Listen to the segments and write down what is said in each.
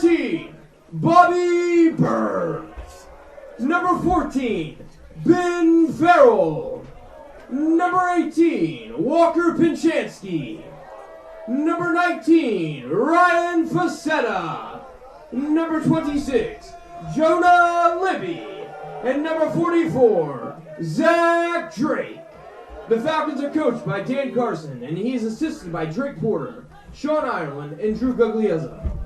13, Bobby Burns. Number 14, Ben Farrell. Number 18, Walker Pinchansky. Number 19, Ryan Facetta. Number 26, Jonah Libby. And number 44, Zach Drake. The Falcons are coached by Dan Carson, and he is assisted by Drake Porter, Sean Ireland, and Drew Guglielza.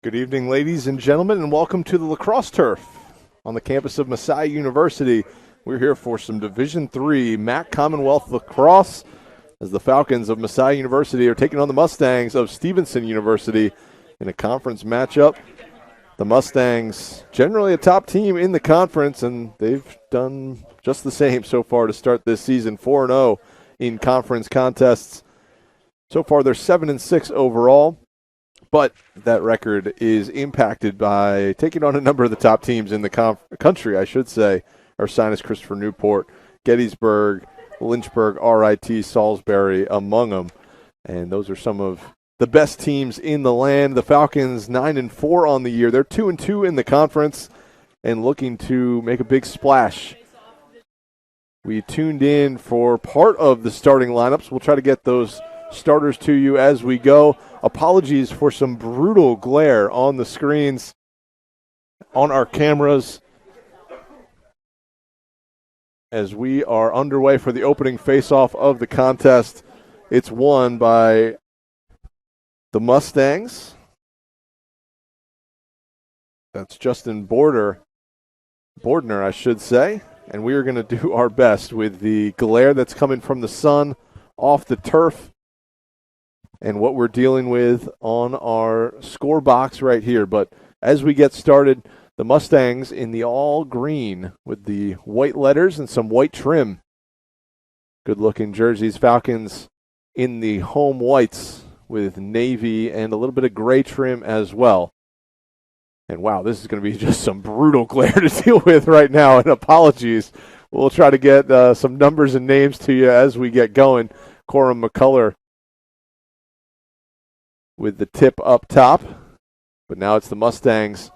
Good evening, ladies and gentlemen, and welcome to the Lacrosse Turf on the campus of Messiah University. We're here for some Division III MAC Commonwealth Lacrosse as the Falcons of Messiah University are taking on the Mustangs of Stevenson University in a conference matchup. The Mustangs, generally a top team in the conference, and they've done just the same so far to start this season, 4-0 in conference contests. So far, they're 7-6 overall. But that record is impacted by taking on a number of the top teams in the country, I should say. Ursinus, Christopher Newport, Gettysburg, Lynchburg, RIT, Salisbury, among them. And those are some of the best teams in the land. The Falcons, 9-4 on the year. They're 2-2 in the conference and looking to make a big splash. We tuned in for part of the starting lineups. We'll try to get those starters to you as we go. Apologies for some brutal glare on the screens, on our cameras, as we are underway for the opening face-off of the contest. It's won by the Mustangs. That's Justin Bordner, I should say. And we are going to do our best with the glare that's coming from the sun off the turf and what we're dealing with on our score box right here. But as we get started, the Mustangs in the all green with the white letters and some white trim. Good-looking jerseys. Falcons in the home whites with navy and a little bit of gray trim as well. And wow, this is going to be just some brutal glare to deal with right now, and apologies. We'll try to get some numbers and names to you as we get going. Corum McCullough with the tip up top. But now it's the Mustangs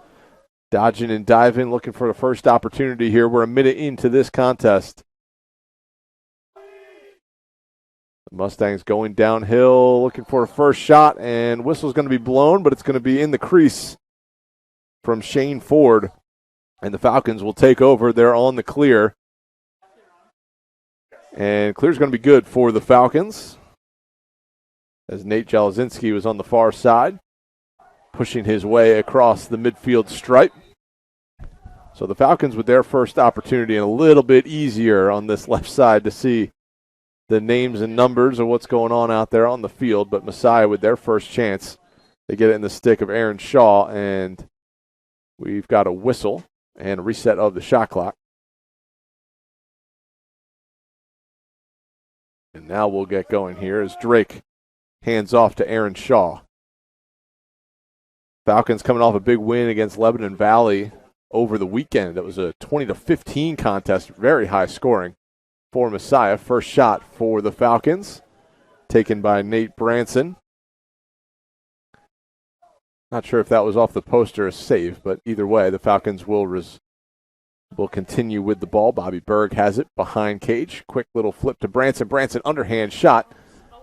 dodging and diving, looking for the first opportunity here. We're a minute into this contest. The Mustangs going downhill, looking for a first shot, and whistle's going to be blown, but it's going to be in the crease from Shane Ford. And the Falcons will take over. They're on the clear. And clear's going to be good for the Falcons, as Nate Jalazinski was on the far side, pushing his way across the midfield stripe. So the Falcons with their first opportunity, and a little bit easier on this left side to see the names and numbers of what's going on out there on the field. But Messiah with their first chance, they get it in the stick of Aaron Shaw, and we've got a whistle and a reset of the shot clock. And now we'll get going here as Drake hands off to Aaron Shaw. Falcons coming off a big win against Lebanon Valley over the weekend. That was a 20-15 contest, very high scoring for Messiah. First shot for the Falcons, taken by Nate Branson. Not sure if that was off the post or a save, but either way, the Falcons will continue with the ball. Bobby Berg has it behind cage. Quick little flip to Branson. Branson underhand shot.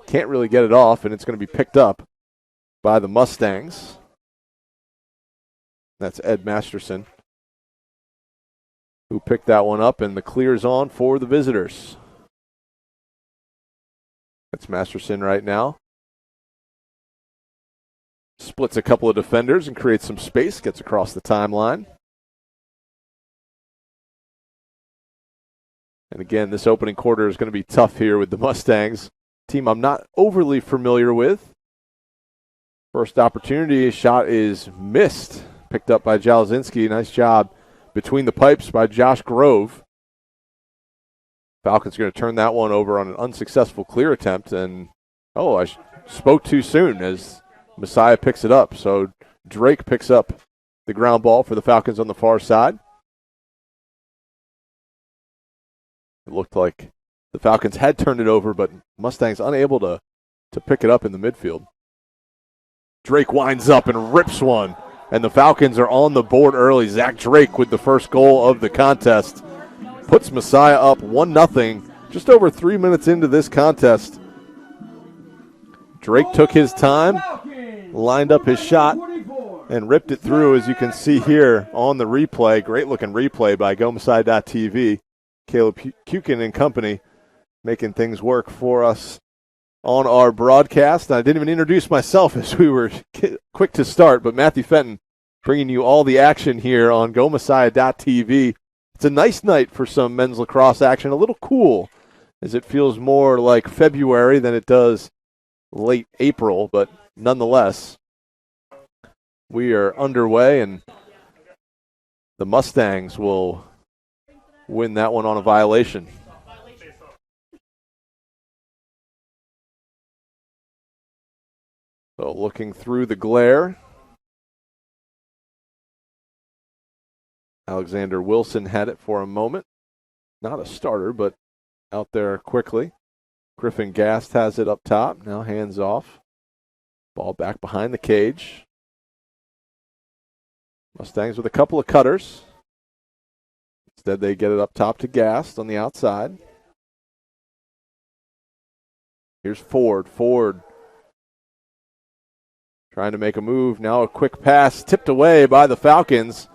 Can't really get it off, and it's going to be picked up by the Mustangs. That's Ed Masterson who picked that one up, and the clear's on for the visitors. That's Masterson right now. Splits a couple of defenders and creates some space, gets across the timeline. And again, this opening quarter is going to be tough here with the Mustangs. Team I'm not overly familiar with. First opportunity, shot is missed. Picked up by Jalazinski. Nice job between the pipes by Josh Grove. Falcons are going to turn that one over on an unsuccessful clear attempt. And, I spoke too soon as Messiah picks it up. So Drake picks up the ground ball for the Falcons on the far side. It looked like the Falcons had turned it over, but Mustangs unable to pick it up in the midfield. Drake winds up and rips one, and the Falcons are on the board early. Zach Drake with the first goal of the contest puts Messiah up 1-0 just over 3 minutes into this contest. Drake took his time, lined up his shot, and ripped it through, as you can see here on the replay. Great-looking replay by GoMessiah.tv. Caleb Kukin and company making things work for us on our broadcast. I didn't even introduce myself as we were quick to start, but Matthew Fenton bringing you all the action here on GoMessiah.tv. It's a nice night for some men's lacrosse action, a little cool as it feels more like February than it does late April, but nonetheless, we are underway, and the Mustangs will win that one on a violation. So looking through the glare, Alexander Wilson had it for a moment. Not a starter, but out there quickly. Griffin Gast has it up top. Now hands off. Ball back behind the cage. Mustangs with a couple of cutters. Instead, they get it up top to Gast on the outside. Here's Ford. Ford trying to make a move. Now a quick pass tipped away by the Falcons.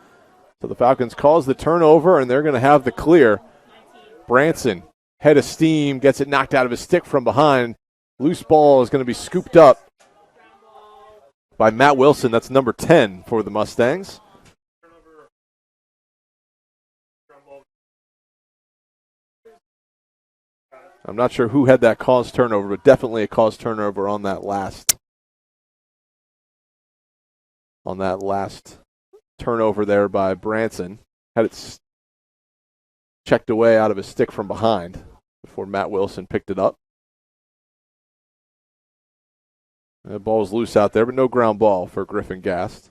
So the Falcons cause the turnover, and they're going to have the clear. Branson, head of steam, gets it knocked out of his stick from behind. Loose ball is going to be scooped up by Matt Wilson. That's number 10 for the Mustangs. I'm not sure who had that caused turnover, but definitely a caused turnover on that last turnover there by Branson. Had it checked away out of his stick from behind before Matt Wilson picked it up. The ball's loose out there, but no ground ball for Griffin Gast.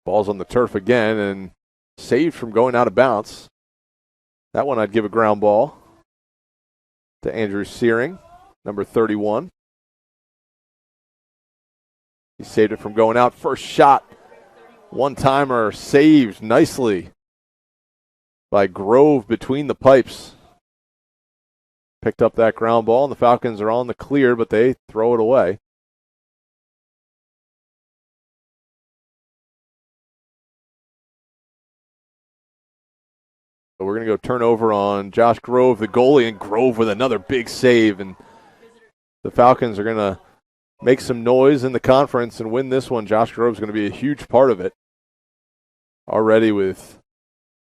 Ball's on the turf again and saved from going out of bounds. That one I'd give a ground ball to Andrew Searing, number 31. He saved it from going out. First shot, one-timer saved nicely by Grove between the pipes. Picked up that ground ball, and the Falcons are on the clear, but they throw it away. So we're going to go turnover on Josh Grove, the goalie, and Grove with another big save. And the Falcons are going to make some noise in the conference and win this one. Josh Grove's going to be a huge part of it. Already with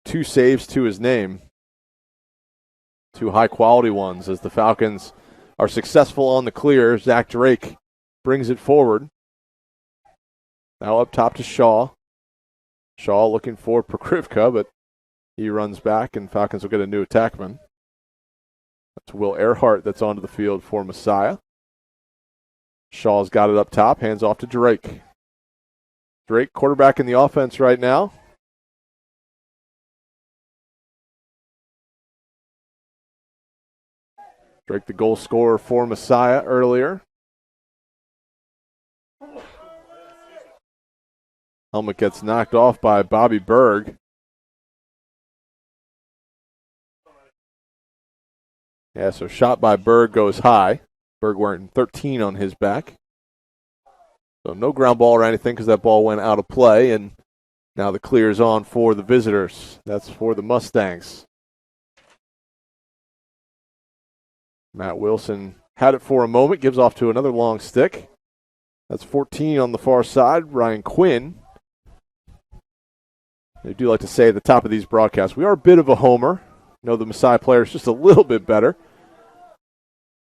2 saves to his name. 2 high-quality ones as the Falcons are successful on the clear. Zach Drake brings it forward. Now up top to Shaw. Shaw looking for Prokrivka, but he runs back, and Falcons will get a new attackman. That's Will Earhart that's onto the field for Messiah. Shaw's got it up top, hands off to Drake. Drake, quarterback in the offense right now. Drake, the goal scorer for Messiah earlier. Helmet gets knocked off by Bobby Berg. Yeah, so shot by Berg goes high. Berg wearing 13 on his back. So no ground ball or anything because that ball went out of play, and now the clear is on for the visitors. That's for the Mustangs. Matt Wilson had it for a moment, gives off to another long stick. That's 14 on the far side, Ryan Quinn. I do like to say at the top of these broadcasts, we are a bit of a homer. Know the Messiah players just a little bit better,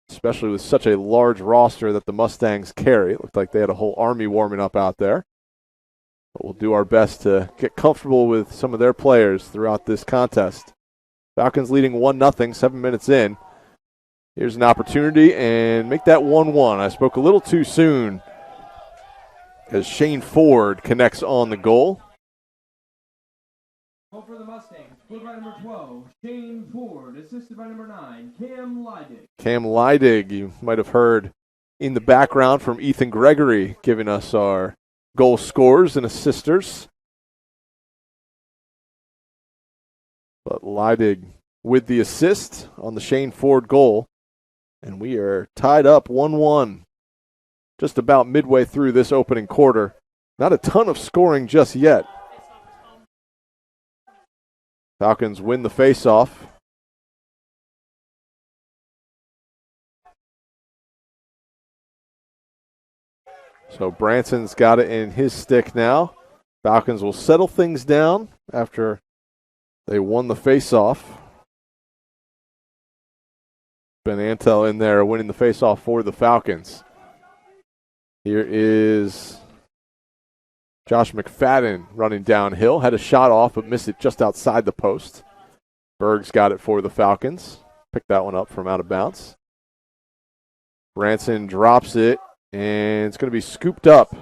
especially with such a large roster that the Mustangs carry. It looked like they had a whole army warming up out there. But we'll do our best to get comfortable with some of their players throughout this contest. Falcons leading 1-0, 7 minutes in. Here's an opportunity and make that 1-1. I spoke a little too soon as Shane Ford connects on the goal. Goal for the Mustangs, scored by number 12, Shane Ford, assisted by number 9, Cam Leidig. Cam Leidig, you might have heard in the background from Ethan Gregory giving us our goal scorers and assisters. But Leidig with the assist on the Shane Ford goal. And we are tied up 1-1. Just about midway through this opening quarter. Not a ton of scoring just yet. Falcons win the faceoff. So Branson's got it in his stick now. Falcons will settle things down after they won the faceoff. Ben Antel in there winning the faceoff for the Falcons. Here is Josh McFadden running downhill. Had a shot off, but missed it just outside the post. Berg's got it for the Falcons. Picked that one up from out of bounds. Branson drops it, and it's going to be scooped up.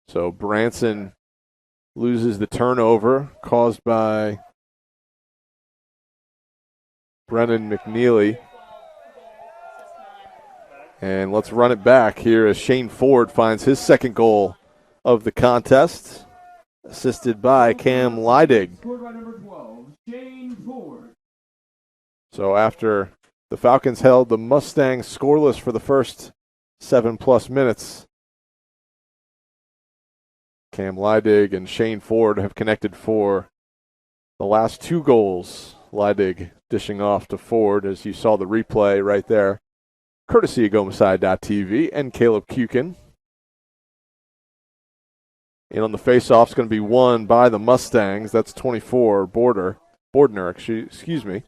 So Branson loses the turnover caused by Brennan McNeely. And let's run it back here as Shane Ford finds his second goal of the contest, assisted by Cam Leidig. Scored by number 12, Shane Ford. So after the Falcons held the Mustangs scoreless for the first 7+ minutes, Cam Leidig and Shane Ford have connected for the last 2 goals. Leidig dishing off to Ford, as you saw the replay right there, courtesy of GoMasai.tv and Caleb Kukin. And on the faceoff is going to be won by the Mustangs. That's 24, Bordner, excuse me.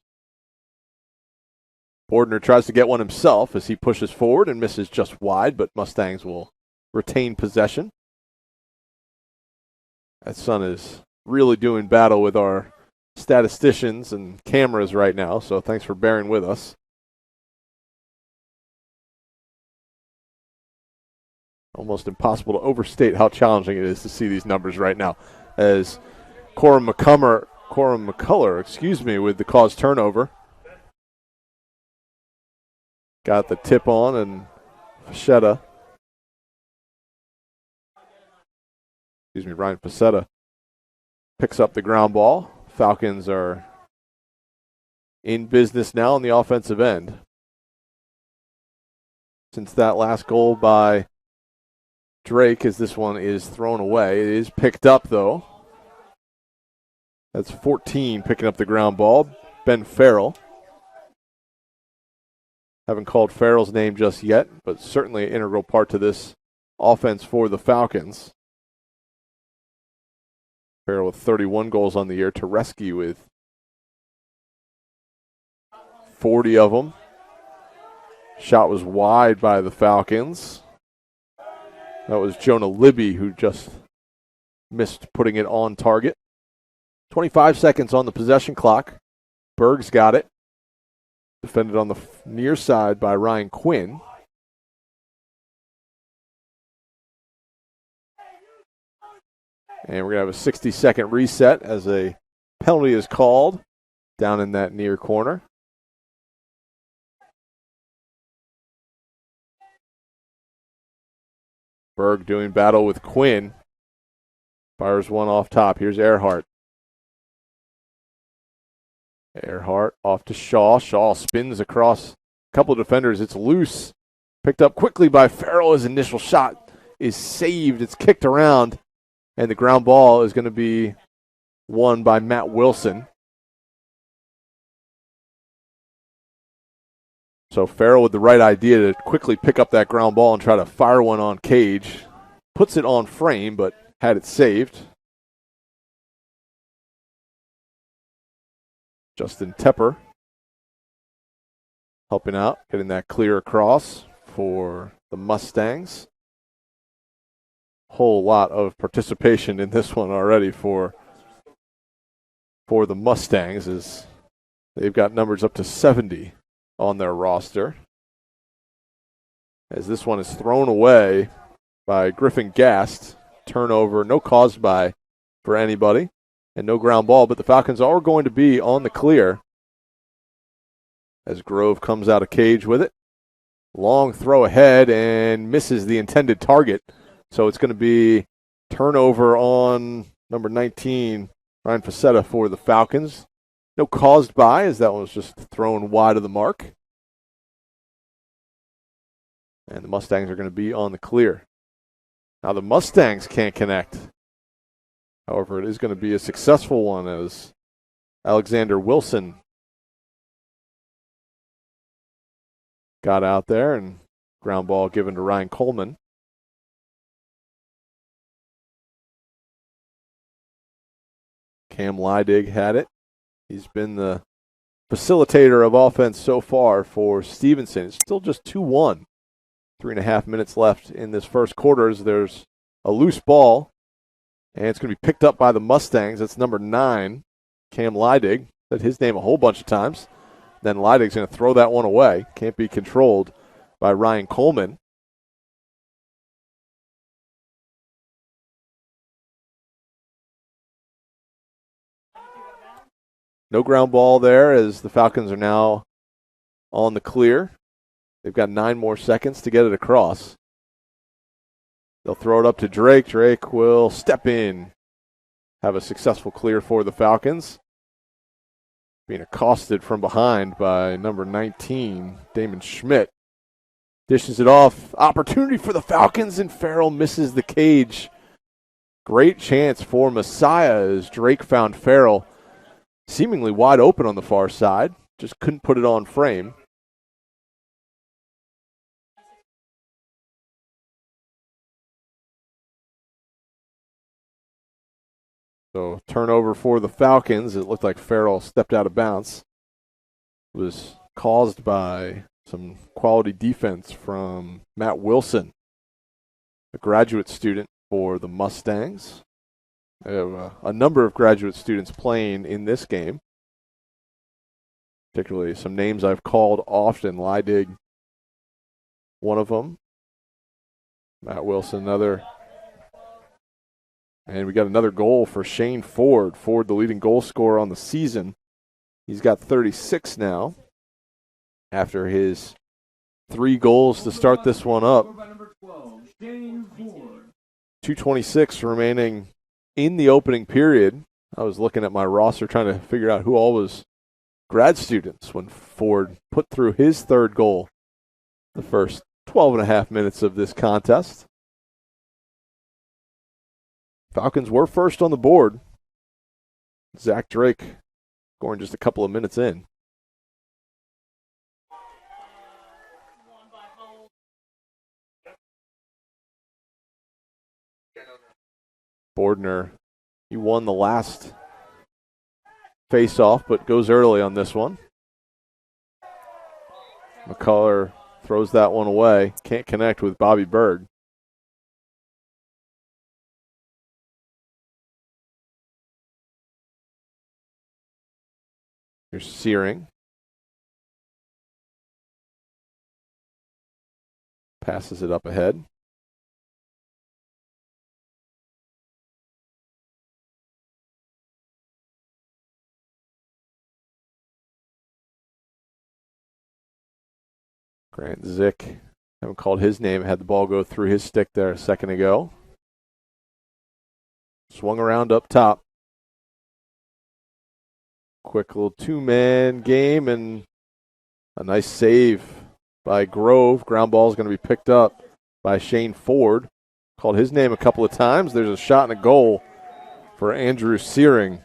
Bordner tries to get one himself as he pushes forward and misses just wide, but Mustangs will retain possession. That son is really doing battle with our statisticians and cameras right now, so thanks for bearing with us. Almost impossible to overstate how challenging it is to see these numbers right now, as Corum McCullough, with the caused turnover. Got the tip on, and Ryan Facetta picks up the ground ball. Falcons are in business now on the offensive end. Since that last goal by Drake, as this one is thrown away, it is picked up though. That's 14 picking up the ground ball. Ben Farrell. Haven't called Farrell's name just yet, but certainly an integral part to this offense for the Falcons. Farrell with 31 goals on the year. Tereski with 40 of them. Shot was wide by the Falcons. That was Jonah Libby who just missed putting it on target. 25 seconds on the possession clock. Berg's got it. Defended on the near side by Ryan Quinn. And we're going to have a 60-second reset as a penalty is called down in that near corner. Berg doing battle with Quinn. Fires one off top. Here's Earhart. Earhart off to Shaw. Shaw spins across a couple of defenders. It's loose. Picked up quickly by Farrell. His initial shot is saved. It's kicked around. And the ground ball is going to be won by Matt Wilson. So Farrell with the right idea to quickly pick up that ground ball and try to fire one on Cage. Puts it on frame, but had it saved. Justin Tepper helping out, getting that clear across for the Mustangs. Whole lot of participation in this one already for the Mustangs, as they've got numbers up to 70 on their roster. As this one is thrown away by Griffin Gast. Turnover, no caused by for anybody, and no ground ball, but the Falcons are going to be on the clear as Grove comes out of cage with it. Long throw ahead and misses the intended target. So it's going to be turnover on number 19, Ryan Facetta, for the Falcons. No caused by, as that one was just thrown wide of the mark. And the Mustangs are going to be on the clear. Now the Mustangs can't connect. However, it is going to be a successful one as Alexander Wilson got out there, and ground ball given to Ryan Coleman. Cam Leidig had it. He's been the facilitator of offense so far for Stevenson. It's still just 2-1. 3.5 minutes left in this first quarter as there's a loose ball, and it's going to be picked up by the Mustangs. That's number 9, Cam Leidig. Said his name a whole bunch of times. Then Leidig's going to throw that one away. Can't be controlled by Ryan Coleman. No ground ball there as the Falcons are now on the clear. They've got 9 more seconds to get it across. They'll throw it up to Drake. Drake will step in. Have a successful clear for the Falcons. Being accosted from behind by number 19, Damon Schmidt. Dishes it off. Opportunity for the Falcons, and Farrell misses the cage. Great chance for Messiah as Drake found Farrell seemingly wide open on the far side. Just couldn't put it on frame. So turnover for the Falcons. It looked like Farrell stepped out of bounds. It was caused by some quality defense from Matt Wilson, a graduate student for the Mustangs. They have a number of graduate students playing in this game, particularly some names I've called often. Leidig, one of them. Matt Wilson, another. And we got another goal for Shane Ford. Ford, the leading goal scorer on the season. He's got 36 now after his 3 goals to start this one up. 2:26 remaining in the opening period. I was looking at my roster trying to figure out who all was grad students when Ford put through his 3rd goal the first 12.5 minutes of this contest. Falcons were first on the board. Zach Drake scoring just a couple of minutes in. Bordner, he won the last face-off, but goes early on this one. McCullough throws that one away. Can't connect with Bobby Berg. Here's Searing. Passes it up ahead. Grant Zick, haven't called his name, had the ball go through his stick there a second ago. Swung around up top. Quick little 2-man game and a nice save by Grove. Ground ball is going to be picked up by Shane Ford. Called his name a couple of times. There's a shot and a goal for Andrew Searing.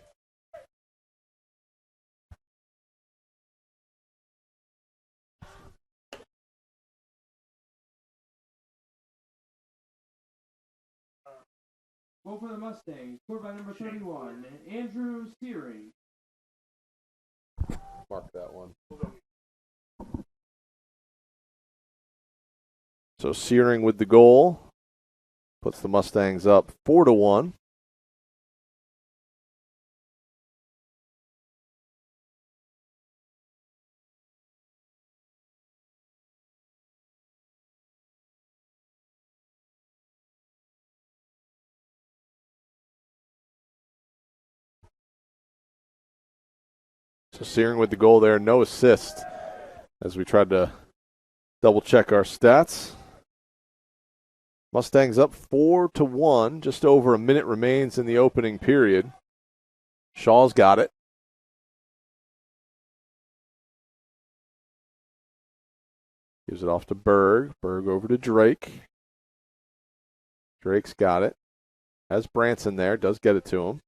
Goal for the Mustangs, scored by number 31, Andrew Searing. Mark that one. So Searing with the goal puts the Mustangs up 4-1. So Searing with the goal there, no assist, as we tried to double check our stats. Mustangs up 4-1. Just over a minute remains in the opening period. Shaw's got it. Gives it off to Berg. Berg over to Drake. Drake's got it. Has Branson there. Does get it to him.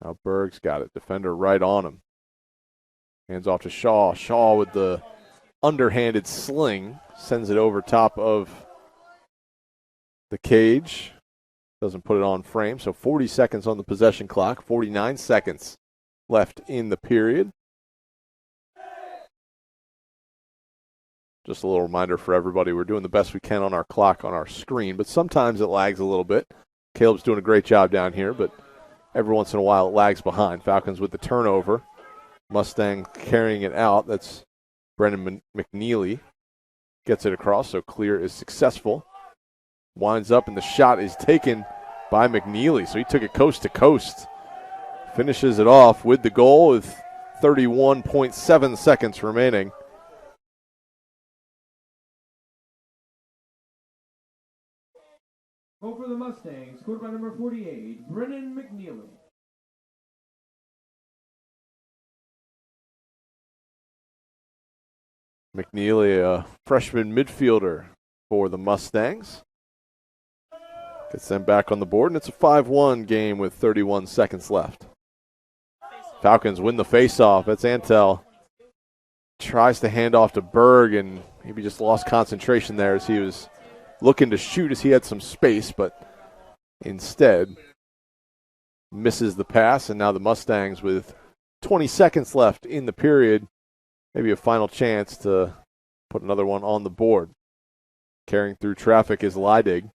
Now Berg's got it. Defender right on him. Hands off to Shaw. Shaw with the underhanded sling. Sends it over top of the cage. Doesn't put it on frame. So 40 seconds on the possession clock. 49 seconds left in the period. Just a little reminder for everybody, we're doing the best we can on our clock on our screen, but sometimes it lags a little bit. Caleb's doing a great job down here, but every once in a while it lags behind. Falcons with the turnover. Mustang carrying it out. That's Brennan McNeely. Gets it across, so clear is successful. Winds up, and the shot is taken by McNeely, so he took it coast to coast. Finishes it off with the goal with 31.7 seconds remaining. Goal for the Mustangs, scored by number 48, Brennan McNeely. McNeely, a freshman midfielder for the Mustangs. Gets them back on the board, and it's a 5-1 game with 31 seconds left. Falcons win the faceoff. That's Antel. Tries to hand off to Berg, and maybe just lost concentration there as he was looking to shoot as he had some space, but instead misses the pass, and now the Mustangs with 20 seconds left in the period, maybe a final chance to put another one on the board. Carrying through traffic is Leidig.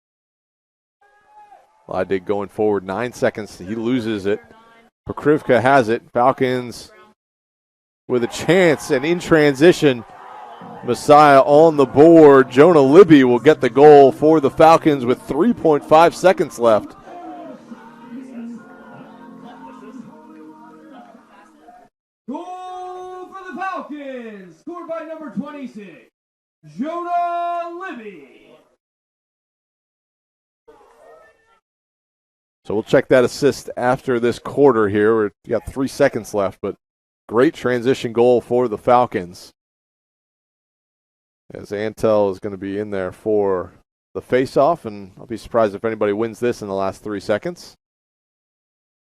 Leidig going forward 9 seconds. He loses it. Pokrivka has it. Falcons with a chance, and in transition, Messiah on the board. Jonah Libby will get the goal for the Falcons with 3.5 seconds left. Goal for the Falcons, scored by number 26, Jonah Libby. So we'll check that assist after this quarter here. We've got 3 seconds left, but great transition goal for the Falcons, as Antel is going to be in there for the faceoff, and I'll be surprised if anybody wins this in the last 3 seconds.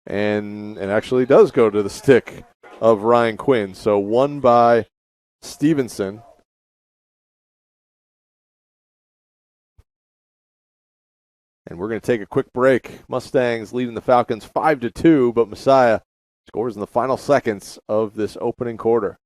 And it actually does go to the stick of Ryan Quinn. So won by Stevenson. And we're going to take a quick break. Mustangs leading the Falcons 5-2, but Messiah scores in the final seconds of this opening quarter.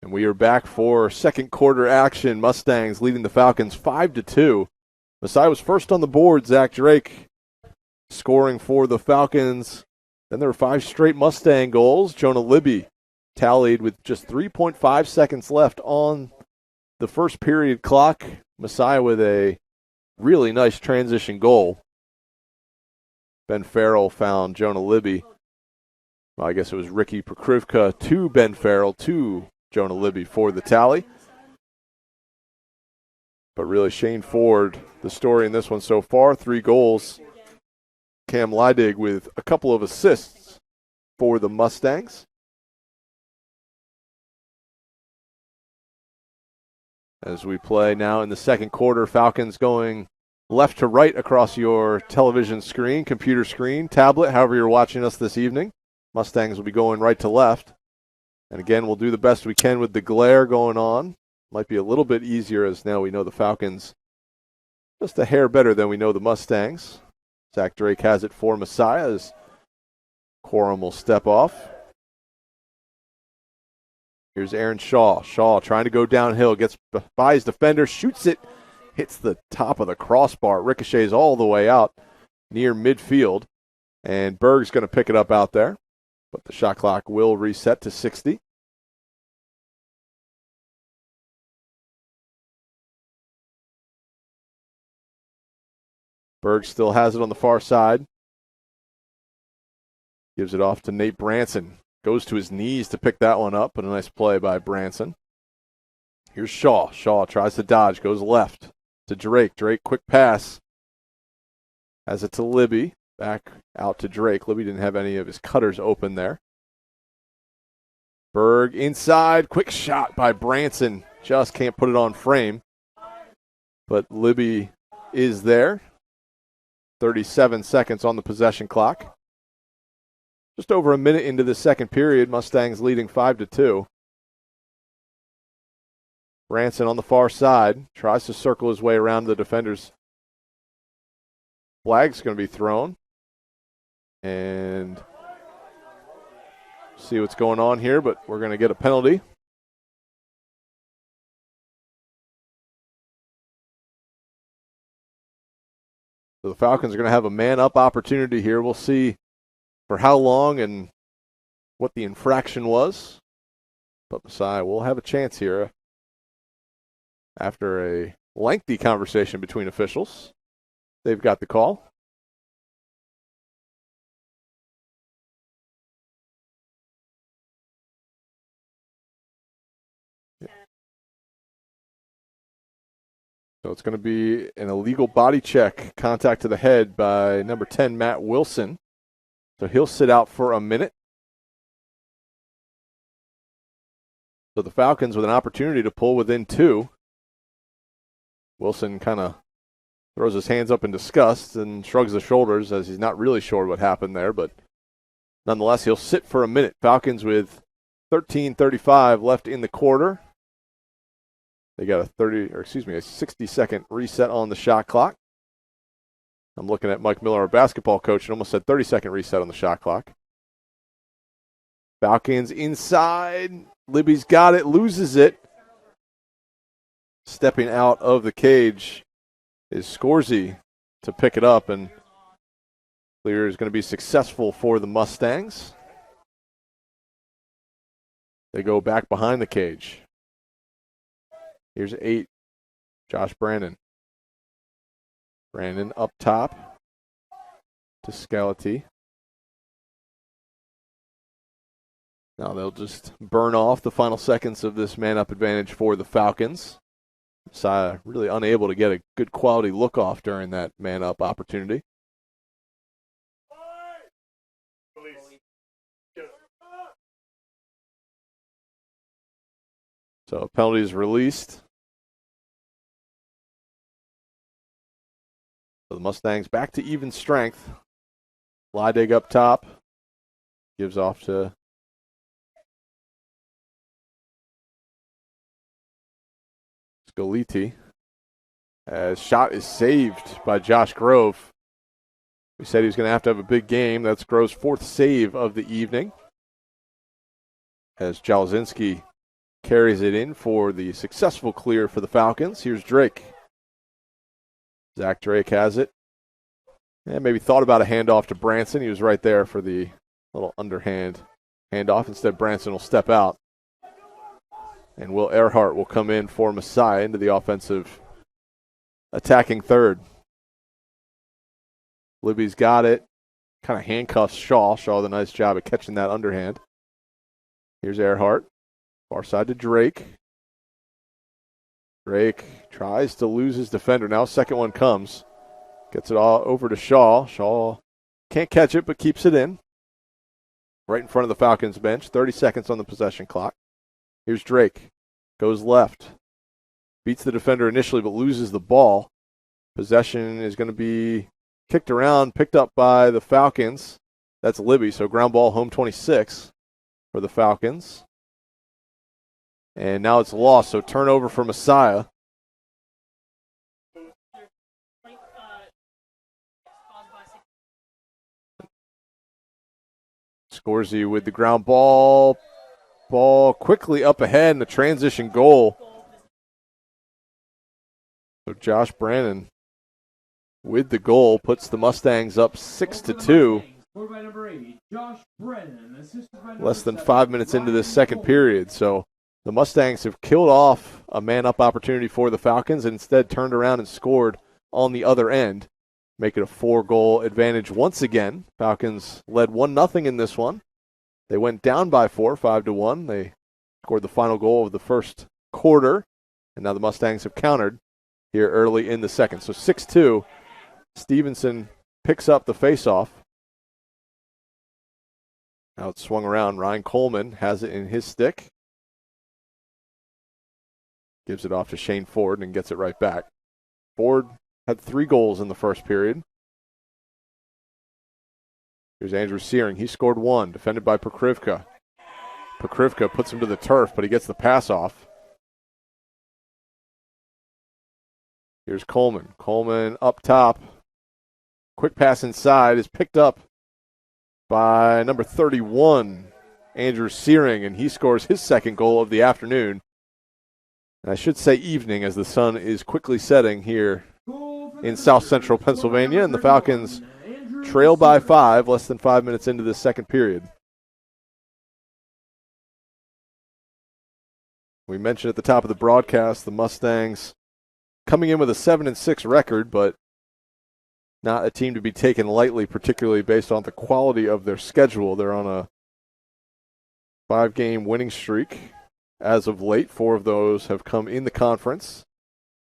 And we are back for second quarter action. Mustangs leading the Falcons 5-2. Messiah was first on the board. Zach Drake scoring for the Falcons. Then there were 5 straight Mustang goals. Jonah Libby tallied with just 3.5 seconds left on the first period clock. Messiah with a really nice transition goal. Ben Farrell found Jonah Libby. Well, I guess it was Ricky Prokrivka to Ben Farrell to Jonah Libby for the tally. But really, Shane Ford, the story in this one so far, 3 goals. Cam Leidig with a couple of assists for the Mustangs. As we play now in the second quarter, Falcons going left to right across your television screen, computer screen, tablet, however you're watching us this evening. Mustangs will be going right to left. And again, we'll do the best we can with the glare going on. Might be a little bit easier as now we know the Falcons just a hair better than we know the Mustangs. Zach Drake has it for Messiah as Quorum will step off. Here's Aaron Shaw. Shaw trying to go downhill, gets by his defender, shoots it, hits the top of the crossbar, ricochets all the way out near midfield. And Berg's going to pick it up out there. But the shot clock will reset to 60. Berg still has it on the far side. Gives it off to Nate Branson. Goes to his knees to pick that one up, but a nice play by Branson. Here's Shaw. Shaw tries to dodge, goes left to Drake. Drake, quick pass. Has it to Libby. Back out to Drake. Libby didn't have any of his cutters open there. Berg inside. Quick shot by Branson. Just can't put it on frame. But Libby is there. 37 seconds on the possession clock. Just over a minute into the second period. Mustangs leading 5-2. Branson on the far side. Tries to circle his way around the defenders. Flag's going to be thrown. And see what's going on here, but we're going to get a penalty. So the Falcons are going to have a man-up opportunity here. We'll see for how long and what the infraction was. But Messiah will have a chance here after a lengthy conversation between officials. They've got the call. So it's going to be an illegal body check, contact to the head by number 10, Matt Wilson. So he'll sit out for a minute. So the Falcons with an opportunity to pull within 2. Wilson kind of throws his hands up in disgust and shrugs his shoulders as he's not really sure what happened there, but nonetheless, he'll sit for a minute. Falcons with 13:35 left in the quarter. They got a 60-second reset on the shot clock. I'm looking at Mike Miller, our basketball coach, and almost said 30-second reset on the shot clock. Falcons inside. Libby's got it, loses it. Stepping out of the cage is Scorsese to pick it up, and clear is going to be successful for the Mustangs. They go back behind the cage. Here's 8, Josh Brandon. Brandon up top to Scalati. Now they'll just burn off the final seconds of this man-up advantage for the Falcons. Really unable to get a good quality look off during that man-up opportunity. So penalty is released. So the Mustangs back to even strength. Leidig up top. Gives off to Scaliti. As shot is saved by Josh Grove. We said he was going to have a big game. That's Grove's 4th save of the evening. As Jalzinski carries it in for the successful clear for the Falcons. Here's Drake. Zach Drake has it. And maybe thought about a handoff to Branson. He was right there for the little underhand handoff. Instead, Branson will step out. And Will Earhart will come in for Messiah into the offensive attacking third. Libby's got it. Kind of handcuffs Shaw. Shaw did a nice job at catching that underhand. Here's Earhart. Far side to Drake. Drake tries to lose his defender. Now second one comes. Gets it all over to Shaw. Shaw can't catch it but keeps it in. Right in front of the Falcons bench. 30 seconds on the possession clock. Here's Drake. Goes left. Beats the defender initially but loses the ball. Possession is going to be kicked around, picked up by the Falcons. That's Libby, so ground ball home 26 for the Falcons. And now it's lost, so turnover for Messiah. Scorsy with the ground ball. Ball quickly up ahead in the transition goal. So Josh Brannon with the goal puts the Mustangs up 6-2. Less than 5 minutes into this second period. So the Mustangs have killed off a man-up opportunity for the Falcons and instead turned around and scored on the other end. Make it a 4-goal advantage once again. Falcons led 1-0 in this one. They went down by 4, 5-1. They scored the final goal of the first quarter, and now the Mustangs have countered here early in the second. So 6-2. Stevenson picks up the faceoff. Now it's swung around. Ryan Coleman has it in his stick. Gives it off to Shane Ford and gets it right back. Ford had 3 goals in the first period. Here's Andrew Searing. He scored 1, defended by Pokrivka. Pokrivka puts him to the turf, but he gets the pass off. Here's Coleman. Coleman up top. Quick pass inside is picked up by number 31, Andrew Searing, and he scores his second goal of the afternoon. And I should say evening, as the sun is quickly setting here in south central Pennsylvania, and the Falcons trail by 5, less than 5 minutes into this second period. We mentioned at the top of the broadcast the Mustangs coming in with a 7-6 record, but not a team to be taken lightly, particularly based on the quality of their schedule. They're on a 5-game winning streak as of late. 4 of those have come in the conference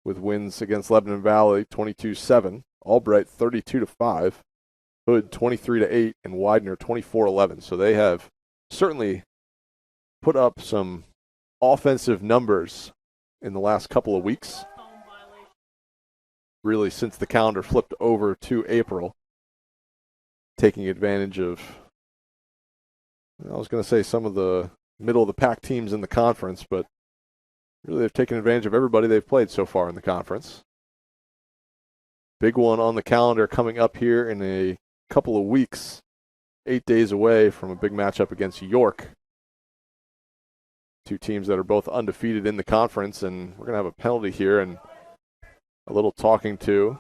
with wins against Lebanon Valley 22-7, Albright 32-5, Hood 23-8, and Widener 24-11. So they have certainly put up some offensive numbers in the last couple of weeks, really since the calendar flipped over to April, taking advantage of, I was going to say some of the middle-of-the-pack teams in the conference, but really they've taken advantage of everybody they've played so far in the conference. Big one on the calendar coming up here in a couple of weeks, 8 days away from a big matchup against York. 2 teams that are both undefeated in the conference, and we're going to have a penalty here and a little talking to.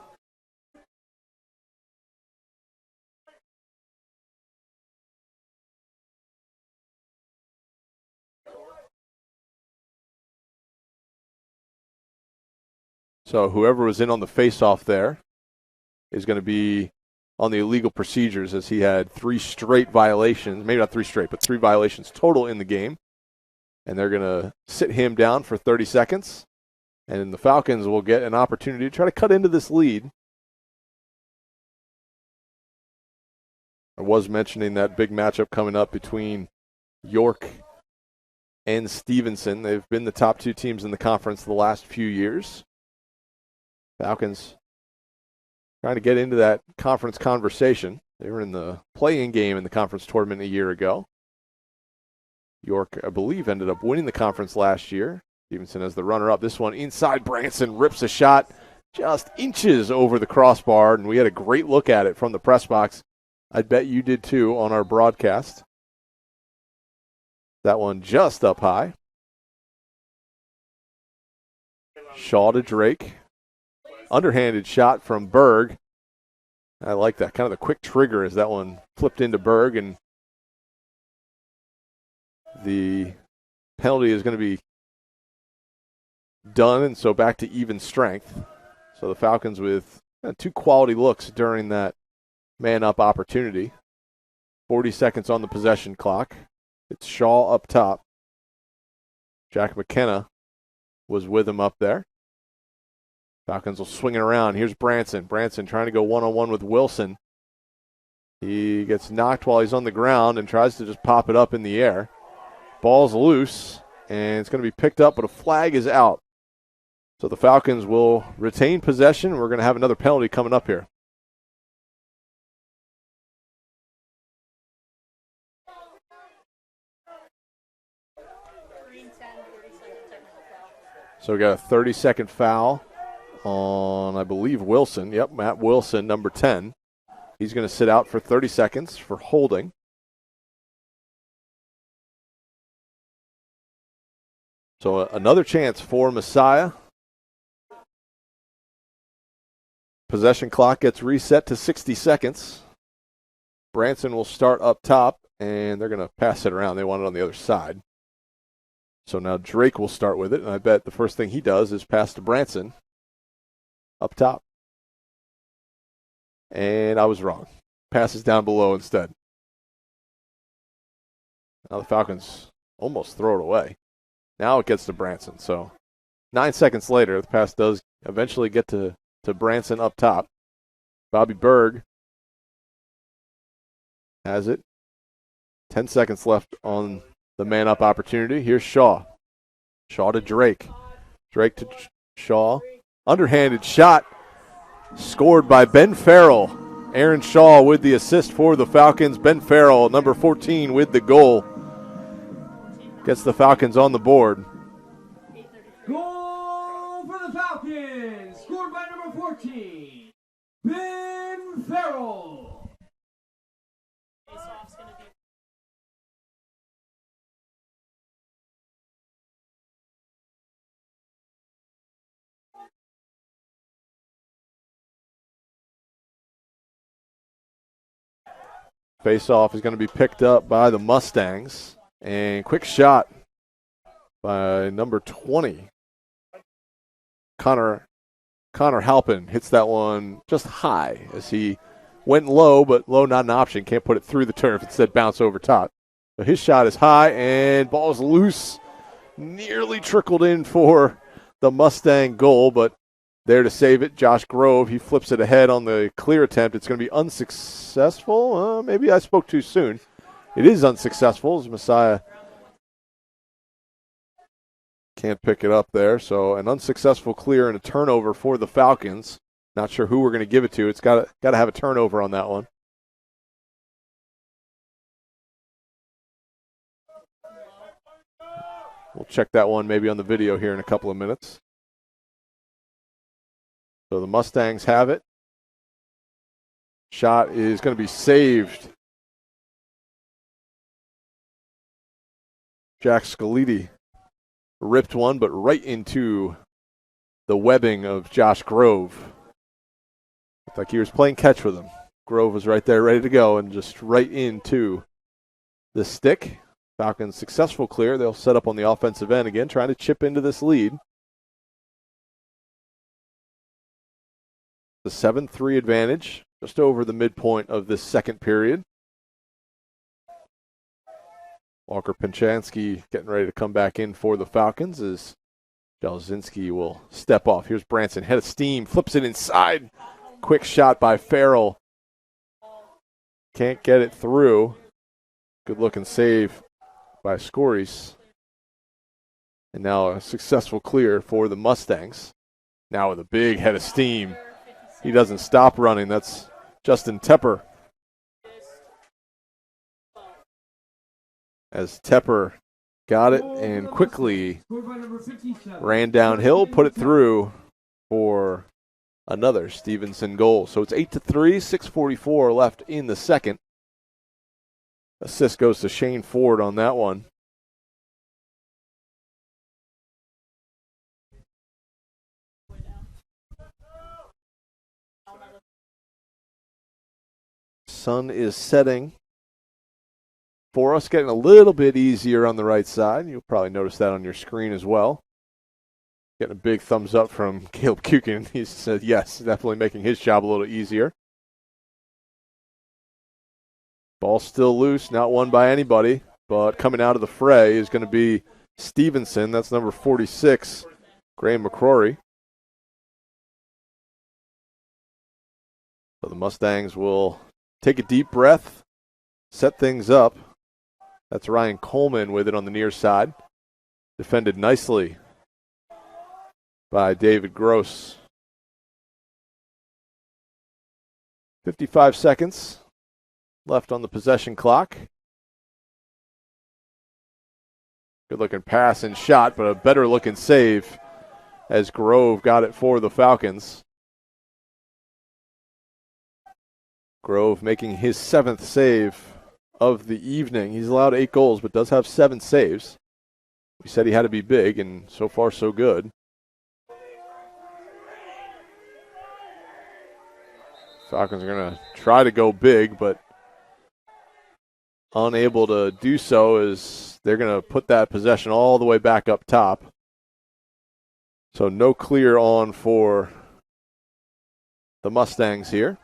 So whoever was in on the face-off there is going to be on the illegal procedures, as he had 3 straight violations, maybe not 3 straight, but 3 violations total in the game. And they're going to sit him down for 30 seconds. And the Falcons will get an opportunity to try to cut into this lead. I was mentioning that big matchup coming up between York and Stevenson. They've been the top 2 teams in the conference the last few years. Falcons trying to get into that conference conversation. They were in the play-in game in the conference tournament a year ago. York, I believe, ended up winning the conference last year. Stevenson as the runner-up. This one inside. Branson rips a shot just inches over the crossbar, and we had a great look at it from the press box. I bet you did too on our broadcast. That one just up high. Shaw to Drake. Underhanded shot from Berg. I like that. Kind of the quick trigger as that one flipped into Berg, and the penalty is going to be done, and so back to even strength. So the Falcons with 2 quality looks during that man-up opportunity. 40 seconds on the possession clock. It's Shaw up top. Jack McKenna was with him up there. Falcons will swing it around. Here's Branson. Branson trying to go one-on-one with Wilson. He gets knocked while he's on the ground and tries to just pop it up in the air. Ball's loose, and it's going to be picked up, but a flag is out. So the Falcons will retain possession. We're going to have another penalty coming up here. So we got a 30-second foul on, I believe, Wilson. Yep, Matt Wilson, number 10. He's going to sit out for 30 seconds for holding. So another chance for Messiah. Possession clock gets reset to 60 seconds. Branson will start up top, and they're going to pass it around. They want it on the other side. So now Drake will start with it, and I bet the first thing he does is pass to Branson up top. And I was wrong. Passes down below instead. Now the Falcons almost throw it away. Now it gets to Branson. So 9 seconds later, the pass does eventually get to Branson up top. Bobby Berg has it. 10 seconds left on the man-up opportunity. Here's Shaw. Shaw to Drake. Drake to Shaw. Underhanded shot. Scored by Ben Farrell. Aaron Shaw with the assist for the Falcons. Ben Farrell, number 14, with the goal. Gets the Falcons on the board. Goal for the Falcons, scored by number 14, Ben Farrell. Face-off is going to be picked up by the Mustangs. And quick shot by number 20. Connor Halpin hits that one just high as he went low, but low not an option. Can't put it through the turf. Instead, bounce over top. So his shot is high, and ball is loose. Nearly trickled in for the Mustang goal, but there to save it, Josh Grove. He flips it ahead on the clear attempt. It's going to be unsuccessful. Maybe I spoke too soon. It is unsuccessful as Messiah can't pick it up there. So an unsuccessful clear and a turnover for the Falcons. Not sure who we're going to give it to. It's got to have a turnover on that one. We'll check that one maybe on the video here in a couple of minutes. So the Mustangs have it. Shot is going to be saved. Jack Scalidi ripped one, but right into the webbing of Josh Grove. Looked like he was playing catch with him. Grove was right there ready to go and just right into the stick. Falcons successful clear. They'll set up on the offensive end again, trying to chip into this lead. The 7-3 advantage, just over the midpoint of this second period. Walker Penchansky getting ready to come back in for the Falcons as Jalzinski will step off. Here's Branson, head of steam, flips it inside. Quick shot by Farrell. Can't get it through. Good looking save by Scoris. And now a successful clear for the Mustangs. Now with a big head of steam. He doesn't stop running. That's Justin Tepper. As Tepper got it and quickly ran downhill, put it through for another Stevenson goal. So it's 8-3, 6:44 left in the second. Assist goes to Shane Ford on that one. Sun is setting for us, getting a little bit easier on the right side. You'll probably notice that on your screen as well. Getting a big thumbs up from Caleb Kukin. He said, yes, definitely making his job a little easier. Ball still loose, not won by anybody, but coming out of the fray is going to be Stevenson. That's number 46, Graham McCrory. So the Mustangs will take a deep breath, set things up. That's Ryan Coleman with it on the near side. Defended nicely by David Gross. 55 seconds left on the possession clock. Good looking pass and shot, but a better looking save as Grove got it for the Falcons. Grove making his 7th save of the evening. He's allowed 8 goals, but does have 7 saves. We said he had to be big, and so far so good. Falcons are going to try to go big, but unable to do so as they're going to put that possession all the way back up top. So no clear on for the Mustangs here.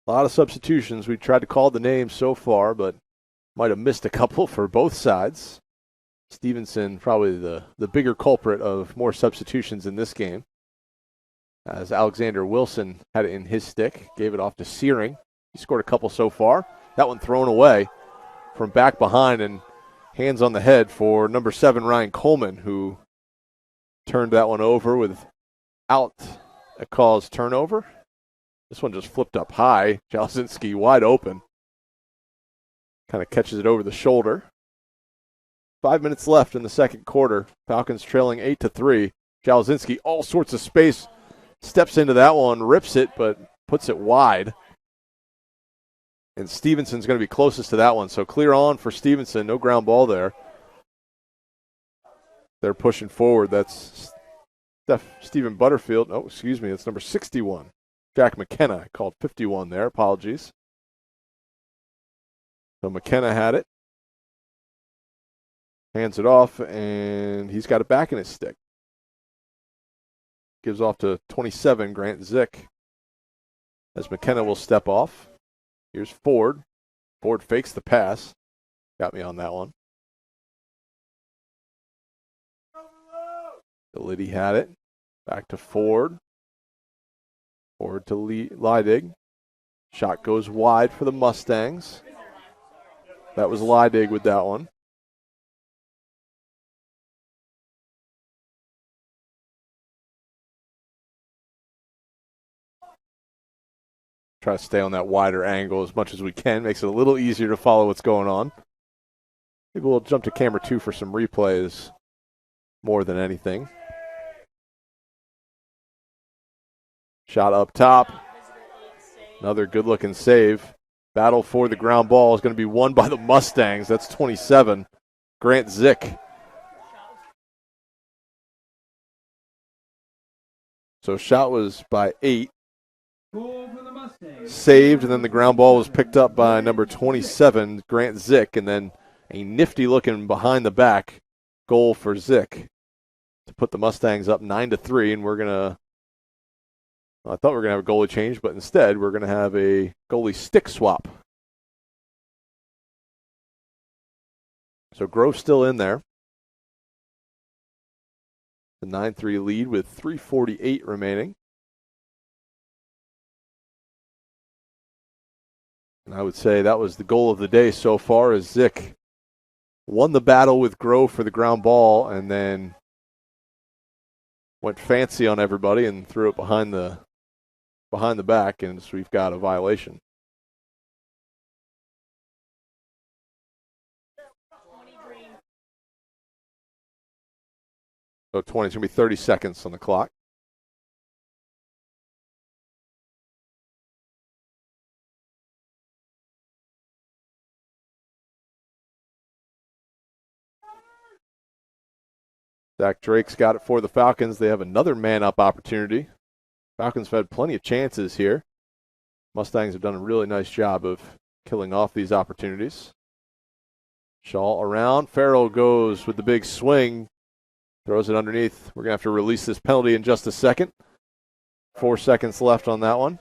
A lot of substitutions. We tried to call the names so far, but might have missed a couple for both sides. Stevenson probably the bigger culprit of more substitutions in this game, as Alexander Wilson had it in his stick, gave it off to Searing. He scored a couple so far. That one thrown away from back behind, and hands on the head for number 7, Ryan Coleman, who turned that one over without a cause turnover. This one just flipped up high. Jalzinski wide open. Kind of catches it over the shoulder. 5 minutes left in the second quarter. Falcons trailing 8-3. Jalzinski, all sorts of space. Steps into that one, rips it, but puts it wide. And Stevenson's going to be closest to that one. So clear on for Stevenson. No ground ball there. They're pushing forward. That's Stephen Butterfield. Oh, excuse me. That's number 61. Jack McKenna. I called 51 there. Apologies. So McKenna had it. Hands it off, and he's got it back in his stick. Gives off to 27, Grant Zick. As McKenna will step off. Here's Ford. Ford fakes the pass. Got me on that one. Liddy had it. Back to Ford. Ford to Leidig. Shot goes wide for the Mustangs. That was Leidig with that one. Try to stay on that wider angle as much as we can. Makes it a little easier to follow what's going on. Maybe we'll jump to camera 2 for some replays more than anything. Shot up top. Another good-looking save. Battle for the ground ball is going to be won by the Mustangs. That's 27. Grant Zick. So shot was by 8. Saved, and then the ground ball was picked up by number 27, Grant Zick, and then a nifty-looking behind-the-back goal for Zick to put the Mustangs up 9-3, and we're going to I thought we were going to have a goalie change, but instead we're going to have a goalie stick swap. So Grove's still in there. The 9-3 lead with 3:48 remaining. And I would say that was the goal of the day so far, as Zick won the battle with Grove for the ground ball and then went fancy on everybody and threw it behind the back, and so we've got a violation. So 20, it's going to be 30 seconds on the clock. Zach Drake's got it for the Falcons. They have another man-up opportunity Falcons have had plenty of chances here. Mustangs have done a really nice job of killing off these opportunities. Shaw around. Farrell goes with the big swing. Throws it underneath. We're going to have to release this penalty in just a second. 4 seconds left on that one.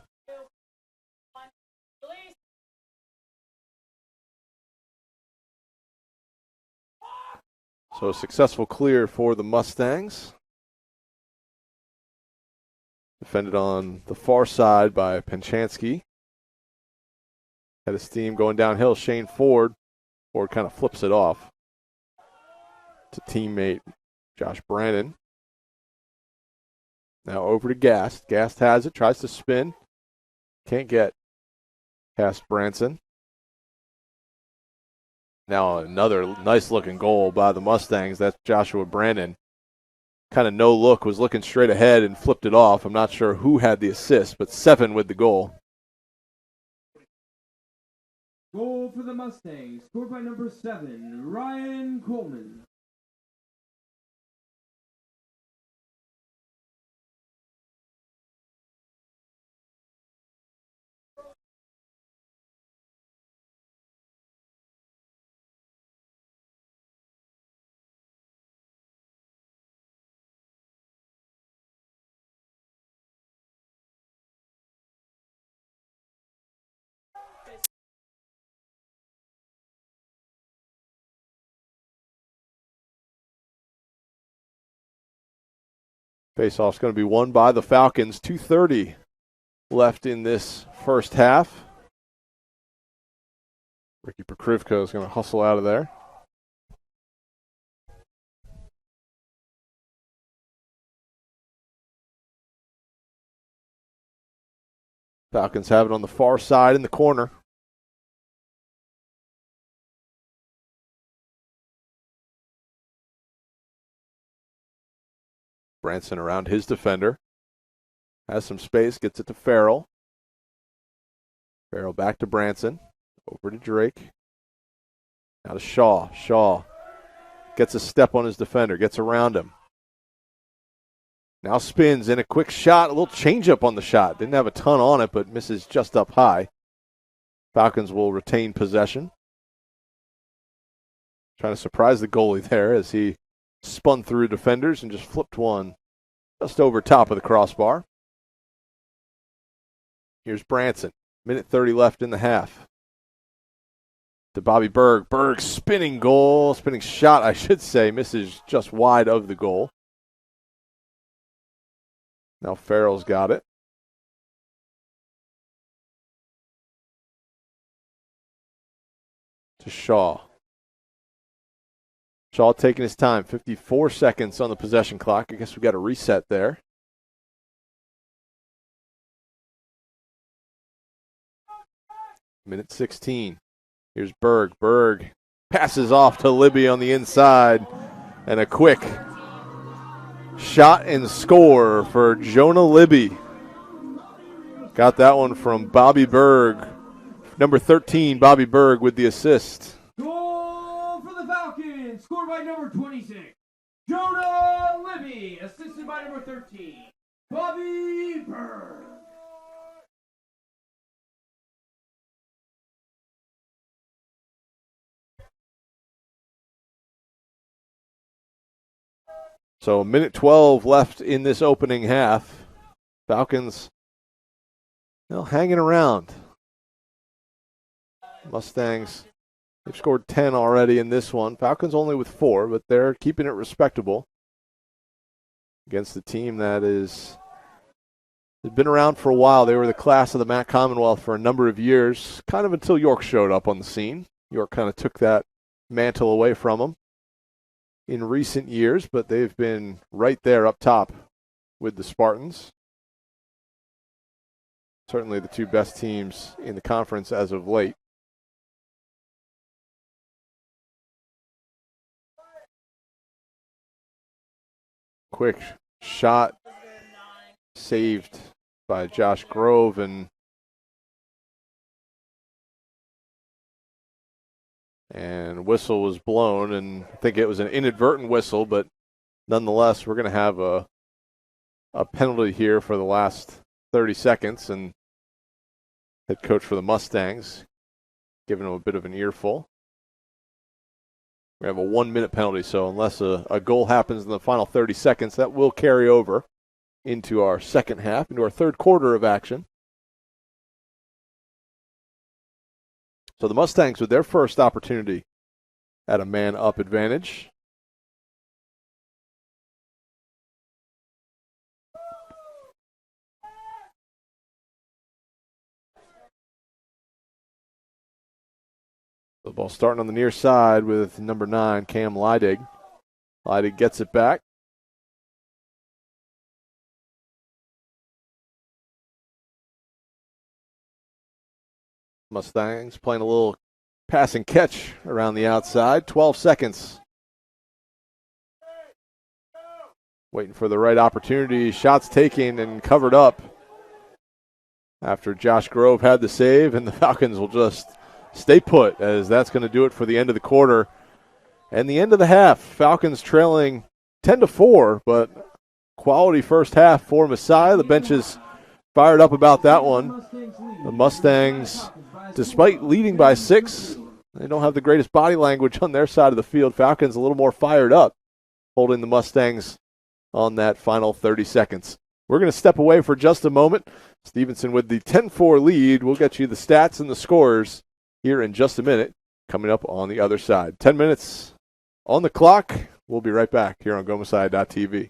So a successful clear for the Mustangs. Defended on the far side by Penchansky. Had his team going downhill. Shane Ford. Ford kind of flips it off to teammate Josh Brandon. Now over to Gast. Gast has it. Tries to spin. Can't get past Branson. Now another nice-looking goal by the Mustangs. That's Joshua Brandon. Kind of no look, was looking straight ahead and flipped it off. I'm not sure who had the assist, but 7 with the goal. Goal for the Mustangs, scored by number 7, Ryan Coleman. Face-off's going to be won by the Falcons. 2:30 left in this first half. Ricky Pokrivko is going to hustle out of there. Falcons have it on the far side in the corner. Branson around his defender. Has some space, gets it to Farrell. Farrell back to Branson. Over to Drake. Now to Shaw. Shaw gets a step on his defender, gets around him. Now spins in a quick shot, a little changeup on the shot. Didn't have a ton on it, but misses just up high. Falcons will retain possession. Trying to surprise the goalie there as he spun through defenders and just flipped one just over top of the crossbar. Here's Branson. Minute 30 left in the half. To Bobby Berg. Berg spinning goal, spinning shot, I should say, misses just wide of the goal. Now Farrell's got it. To Shaw. Shaw taking his time. 54 seconds on the possession clock. I guess we got a reset there. Minute 16. Here's Berg. Berg passes off to Libby on the inside. And a quick shot and score for Jonah Libby. Got that one from Bobby Berg. Number 13, Bobby Berg with the assist. Goal for the Falcons, scored by number 26, Jonah Libby, assisted by number 13, Bobby Berg. So minute 12 left in this opening half. Falcons hanging around. Mustangs, they've scored 10 already in this one. Falcons only with 4, but they're keeping it respectable against the team that has been around for a while. They were the class of the MAC Commonwealth for a number of years, kind of until York showed up on the scene. York kind of took that mantle away from them in recent years, but they've been right there up top with the Spartans. Certainly the two best teams in the conference as of late. Quick shot saved by Josh Grove, and whistle was blown, and I think it was an inadvertent whistle, but nonetheless we're going to have a penalty here for the last 30 seconds, and head coach for the Mustangs giving him a bit of an earful. We have a 1-minute penalty, so unless a goal happens in the final 30 seconds, that will carry over into our second half, into our third quarter of action. So the Mustangs with their first opportunity at a man-up advantage. The ball starting on the near side with number 9, Cam Leidig. Leidig gets it back. Mustangs playing a little pass and catch around the outside. 12 seconds. Waiting for the right opportunity. Shots taken and covered up after Josh Grove had the save, and the Falcons will just stay put, as that's going to do it for the end of the quarter and the end of the half. Falcons trailing 10-4, but quality first half for Messiah. The bench is fired up about that one. The Mustangs, despite leading by 6, they don't have the greatest body language on their side of the field. Falcons a little more fired up, holding the Mustangs on that final 30 seconds. We're going to step away for just a moment. Stevenson with the 10-4 lead. We'll get you the stats and the scores here in just a minute, coming up on the other side. 10 minutes on the clock. We'll be right back here on GoMessiah.tv.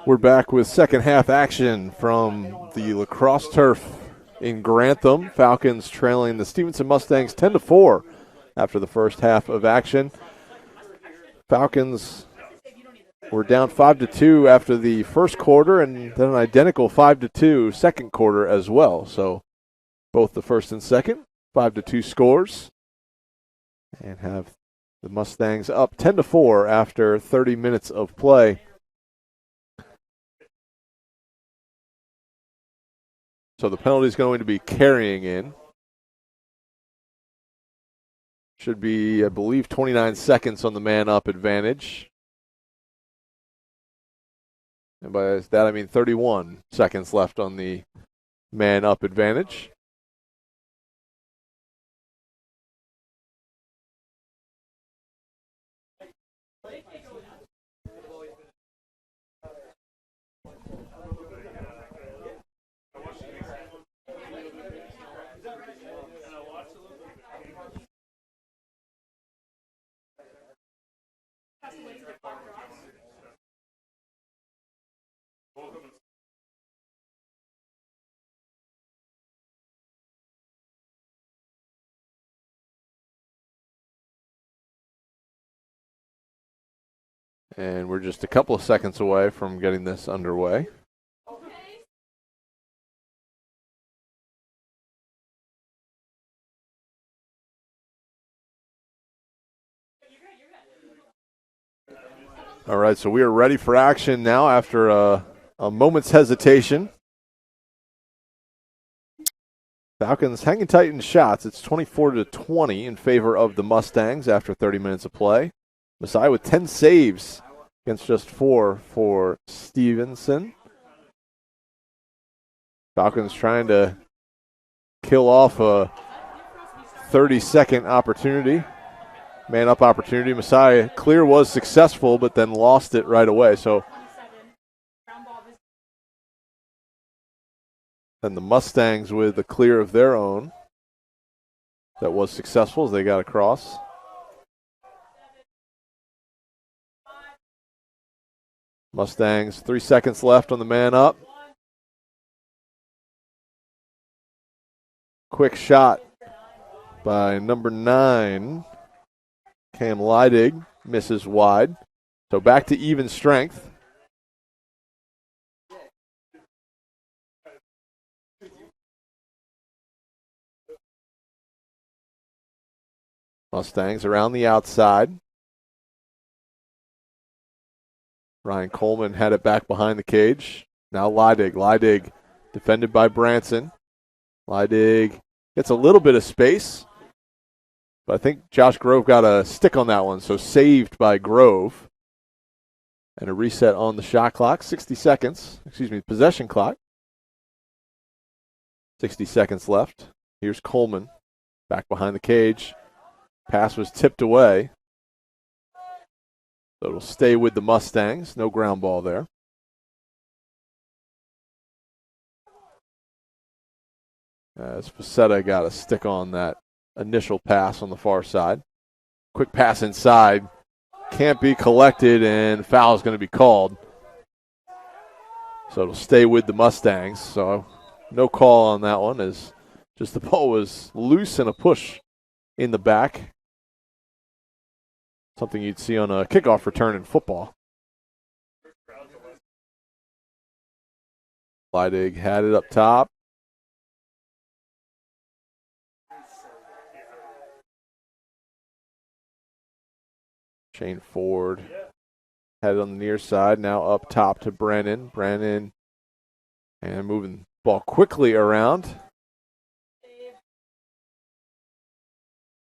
We're back with second half action from the Lacrosse turf in Grantham. Falcons trailing the Stevenson Mustangs 10-4 after the first half of action. Falcons were down 5-2 after the first quarter, and then an identical 5-2 second quarter as well. So both the first and second 5-2 scores, and have the Mustangs up 10-4 after 30 minutes of play. So the penalty is going to be carrying in. Should be, I believe, 29 seconds on the man-up advantage. And by that I mean 31 seconds left on the man-up advantage. And we're just a couple of seconds away from getting this underway. All right, so we are ready for action now after a moment's hesitation. Falcons hanging tight in shots. It's 24-20 in favor of the Mustangs after 30 minutes of play. Messiah with 10 saves against just 4 for Stevenson. Falcons trying to kill off a 30-second opportunity. Man-up opportunity. Messiah clear was successful, but then lost it right away. So then the Mustangs with a clear of their own that was successful as they got across. Mustangs, 3 seconds left on the man-up. Quick shot by number 9. Cam Leidig misses wide. So back to even strength. Mustangs around the outside. Ryan Coleman had it back behind the cage. Now Leidig. Leidig defended by Branson. Leidig gets a little bit of space. But I think Josh Grove got a stick on that one, so saved by Grove. And a reset on the shot clock, 60 seconds. Possession clock. 60 seconds left. Here's Coleman back behind the cage. Pass was tipped away. So it'll stay with the Mustangs. No ground ball there. As Facetta got a stick on that initial pass on the far side. Quick pass inside. Can't be collected, and foul is going to be called. So it'll stay with the Mustangs. So no call on that one, as just the ball was loose and a push in the back. Something you'd see on a kickoff return in football. Leidig had it up top. Shane Ford had it on the near side. Now up top to Brennan. Brennan and moving the ball quickly around.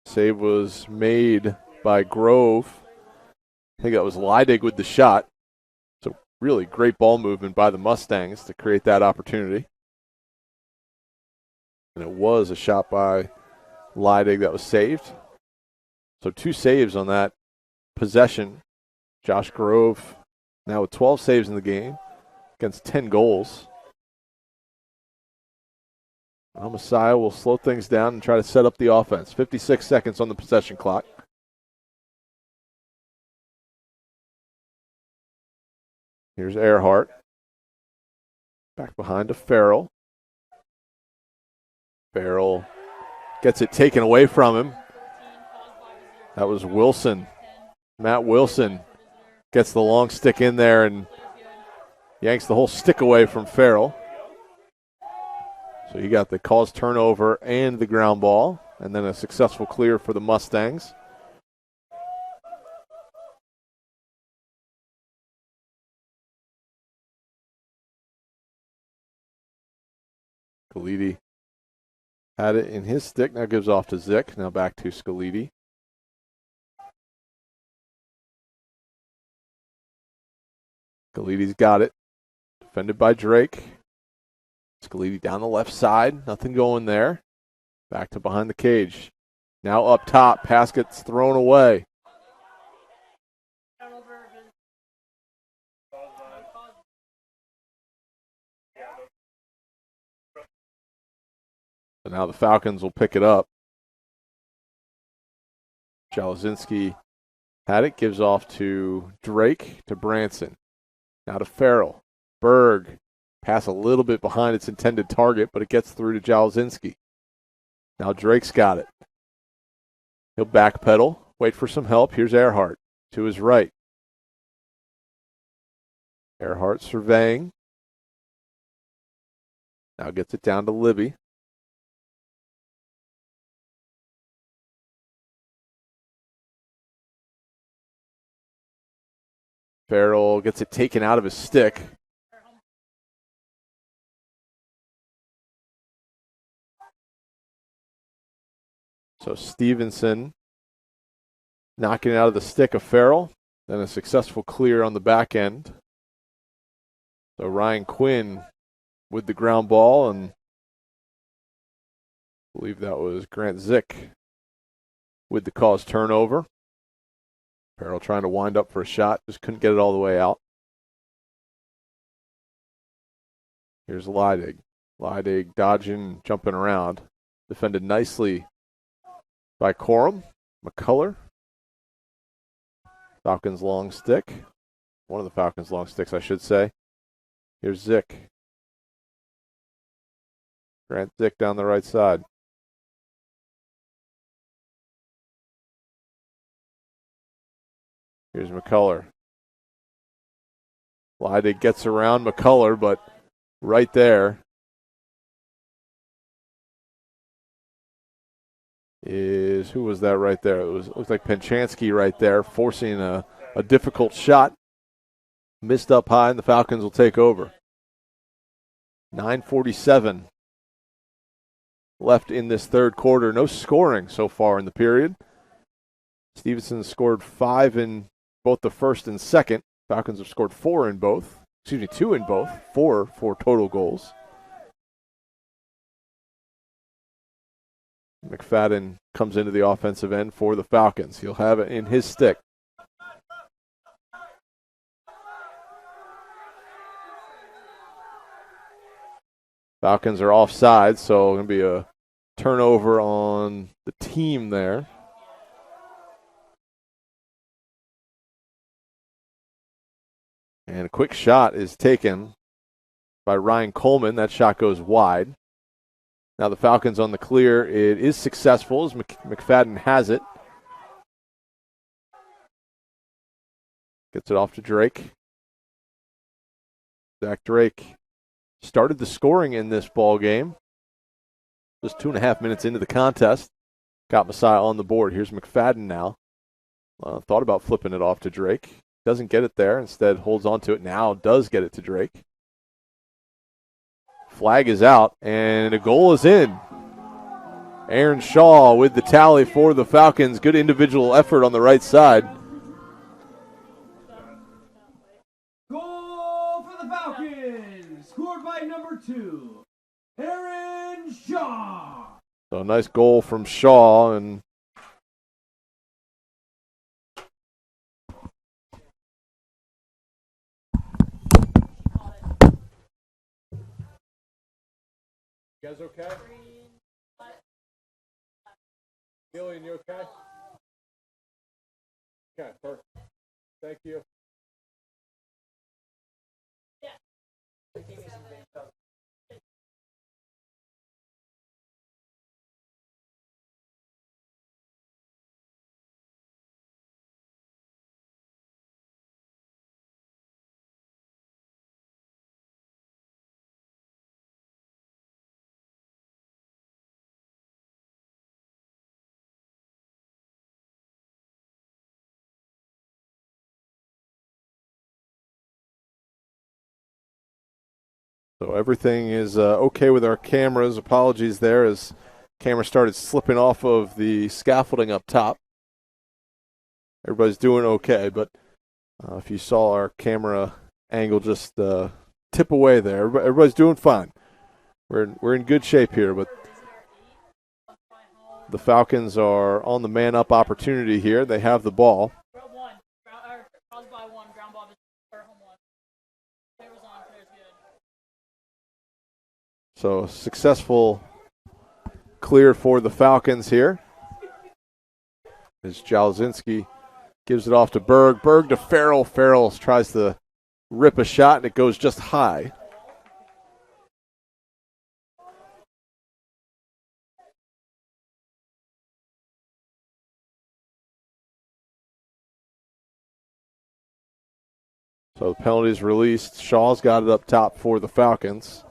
Save was made by Grove. I think that was Leidig with the shot. So really great ball movement by the Mustangs to create that opportunity. And it was a shot by Leidig that was saved. So 2 saves on that possession. Josh Grove now with 12 saves in the game against 10 goals. Now Messiah will slow things down and try to set up the offense. 56 seconds on the possession clock. Here's Earhart. Back behind to Farrell. Farrell gets it taken away from him. That was Wilson. Matt Wilson gets the long stick in there and yanks the whole stick away from Farrell. So you got the caused turnover and the ground ball, and then a successful clear for the Mustangs. Scalidi had it in his stick, now gives off to Zick. Now back to Scalidi. Scalidi's got it. Defended by Drake. Scalidi down the left side. Nothing going there. Back to behind the cage. Now up top. Pass gets thrown away. So now the Falcons will pick it up. Jalazinski had it. Gives off to Drake, to Branson. Now to Farrell. Berg. Pass a little bit behind its intended target, but it gets through to Jalazinski. Now Drake's got it. He'll backpedal, wait for some help. Here's Earhart to his right. Earhart surveying. Now gets it down to Libby. Farrell gets it taken out of his stick. So Stevenson knocking it out of the stick of Farrell. Then a successful clear on the back end. So Ryan Quinn with the ground ball, and I believe that was Grant Zick with the caused turnover. Farrell trying to wind up for a shot, just couldn't get it all the way out. Here's Leidig. Leidig dodging, jumping around. Defended nicely by Corum. McCullough. Falcons long stick. One of the Falcons long sticks, I should say. Here's Zick. Grant Zick down the right side. Here's McCullough. Leidig gets around McCullough, but right there is, who was that right there? It looked like Penchansky right there, forcing a difficult shot. Missed up high, and the Falcons will take over. 9:47 left in this third quarter. No scoring so far in the period. Stevenson scored 5 in both the first and second. Falcons have scored 4 in both. 2 in both. 4 total goals. McFadden comes into the offensive end for the Falcons. He'll have it in his stick. Falcons are offside, so going to be a turnover on the team there. And a quick shot is taken by Ryan Coleman. That shot goes wide. Now the Falcons on the clear. It is successful as McFadden has it. Gets it off to Drake. Zach Drake started the scoring in this ball game. Just 2.5 minutes into the contest. Got Messiah on the board. Here's McFadden now. Thought about flipping it off to Drake. Doesn't get it there. Instead holds on to it. Now does get it to Drake. Flag is out, and a goal is in. Aaron Shaw with the tally for the Falcons. Good individual effort on the right side. Goal for the Falcons, scored by number 2, Aaron Shaw. So a nice goal from Shaw, and you guys okay? Gillian, you okay? Okay, perfect. Thank you. So everything is okay with our cameras. Apologies there as camera started slipping off of the scaffolding up top. Everybody's doing okay, but if you saw our camera angle just tip away there, everybody's doing fine. We're in good shape here, but the Falcons are on the man-up opportunity here. They have the ball. So successful clear for the Falcons here. As Jalzinski gives it off to Berg. Berg to Farrell. Farrell tries to rip a shot, and it goes just high. So the penalty is released. Shaw's got it up top for the Falcons.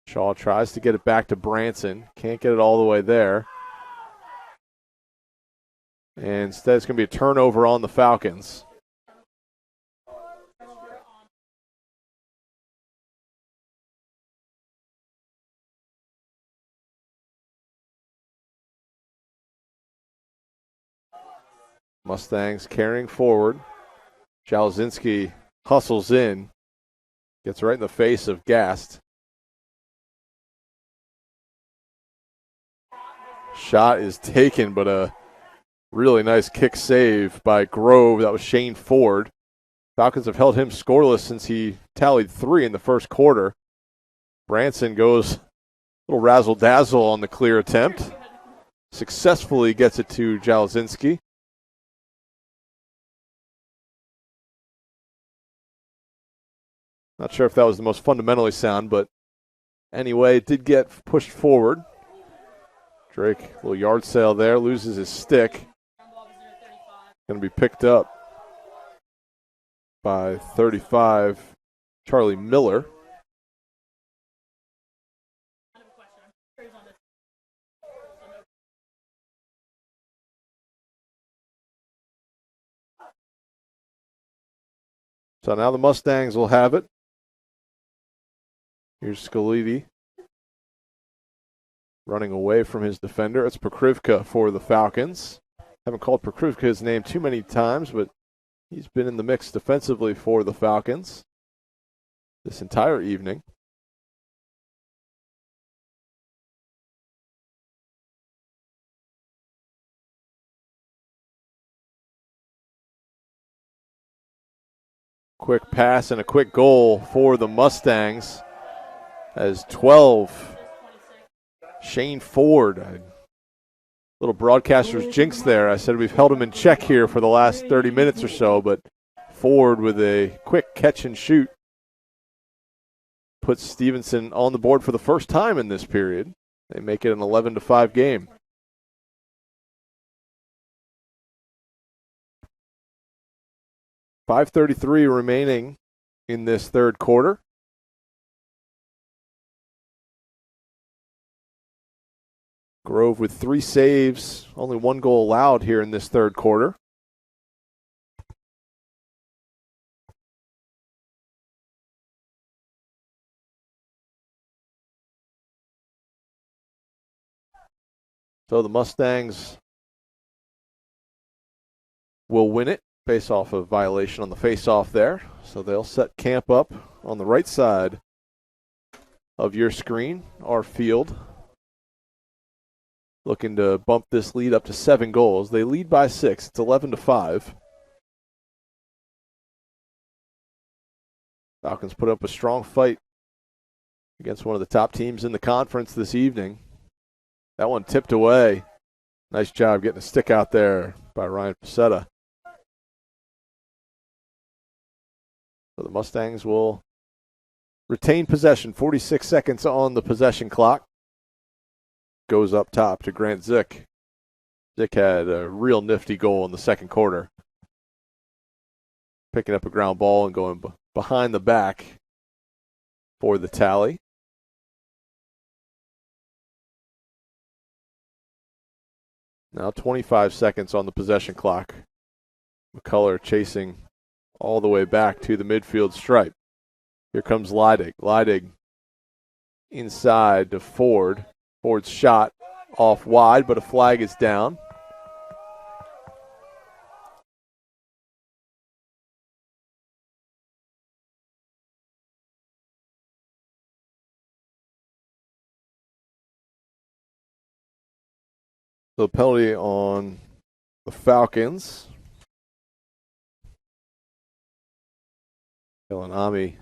Shaw tries to get it back to Branson. Can't get it all the way there. And instead it's going to be a turnover on the Falcons. Mustangs carrying forward. Jalzinski hustles in. Gets right in the face of Gast. Shot is taken, but a really nice kick save by Grove. That was Shane Ford. Falcons have held him scoreless since he tallied 3 in the first quarter. Branson goes a little razzle-dazzle on the clear attempt. Successfully gets it to Jalzinski. Not sure if that was the most fundamentally sound, but anyway, it did get pushed forward. Drake, a little yard sale there, loses his stick. Going to be picked up by 35, Charlie Miller. So now the Mustangs will have it. Here's Scalidi running away from his defender. It's Pokrivka for the Falcons. Haven't called Pokrivka's name too many times, but he's been in the mix defensively for the Falcons this entire evening. Quick pass and a quick goal for the Mustangs as 12. Shane Ford, a little broadcaster's jinx there. I said we've held him in check here for the last 30 minutes or so, but Ford with a quick catch and shoot puts Stevenson on the board for the first time in this period. They make it an 11-5 game. .533 remaining in this third quarter. Grove with 3 saves, only 1 goal allowed here in this third quarter. So the Mustangs will win it based off of violation on the face-off there. So they'll set camp up on the right side of your screen, our field. Looking to bump this lead up to 7 goals. They lead by 6. It's 11-5. Falcons put up a strong fight against one of the top teams in the conference this evening. That one tipped away. Nice job getting a stick out there by Ryan Pacetta. So the Mustangs will retain possession. 46 seconds on the possession clock. Goes up top to Grant Zick. Zick had a real nifty goal in the second quarter. Picking up a ground ball and going behind the back for the tally. Now 25 seconds on the possession clock. McCullough chasing all the way back to the midfield stripe. Here comes Leidig. Leidig inside to Ford. Ford's shot off wide, but a flag is down. The penalty on the Falcons. Ami.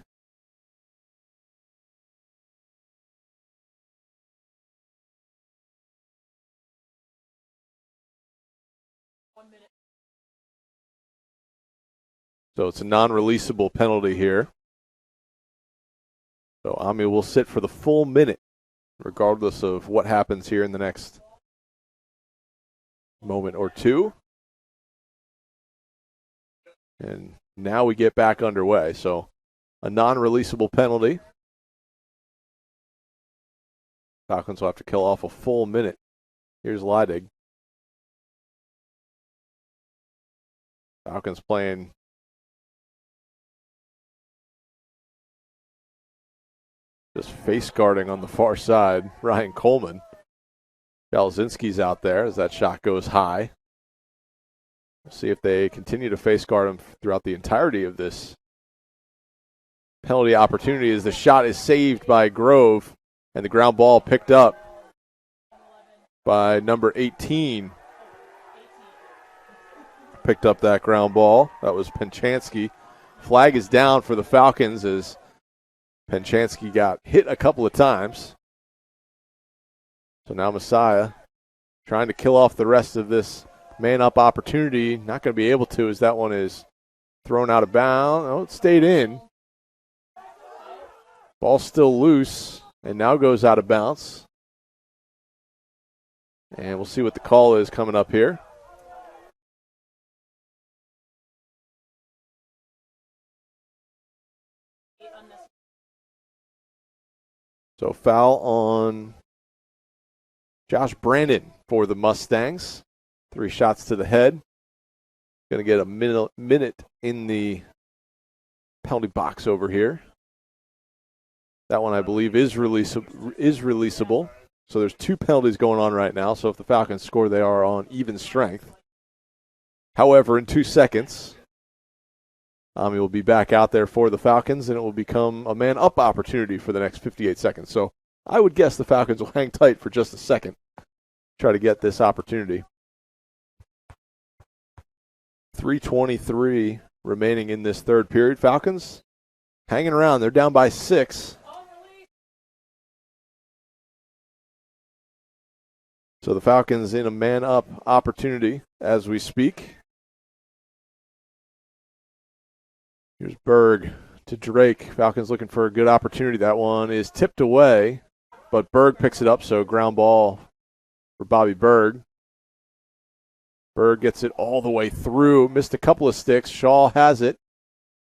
So it's a non-releasable penalty here. So Ami will sit for the full minute, regardless of what happens here in the next moment or two. And now we get back underway. So a non-releasable penalty. Falcons will have to kill off a full minute. Here's Leidig. Falcons playing just face guarding on the far side. Ryan Coleman. Jalzinski's out there as that shot goes high. We'll see if they continue to face guard him throughout the entirety of this penalty opportunity as the shot is saved by Grove and the ground ball picked up by number 18. Picked up that ground ball. That was Penchansky. Flag is down for the Falcons as Penchansky got hit a couple of times. So now Messiah trying to kill off the rest of this man-up opportunity. Not going to be able to as that one is thrown out of bounds. Oh, it stayed in. Ball still loose and now goes out of bounds. And we'll see what the call is coming up here. So foul on Josh Brandon for the Mustangs. 3 shots to the head. Going to get a minute in the penalty box over here. That one, I believe, is releasable. So there's 2 penalties going on right now. So if the Falcons score, they are on even strength. However, in 2 seconds, Ami will be back out there for the Falcons, and it will become a man-up opportunity for the next 58 seconds. So I would guess the Falcons will hang tight for just a second, try to get this opportunity. 3:23 remaining in this third period. Falcons hanging around. They're down by 6. So the Falcons in a man-up opportunity as we speak. Here's Berg to Drake. Falcons looking for a good opportunity. That one is tipped away, but Berg picks it up, so ground ball for Bobby Berg. Berg gets it all the way through. Missed a couple of sticks. Shaw has it.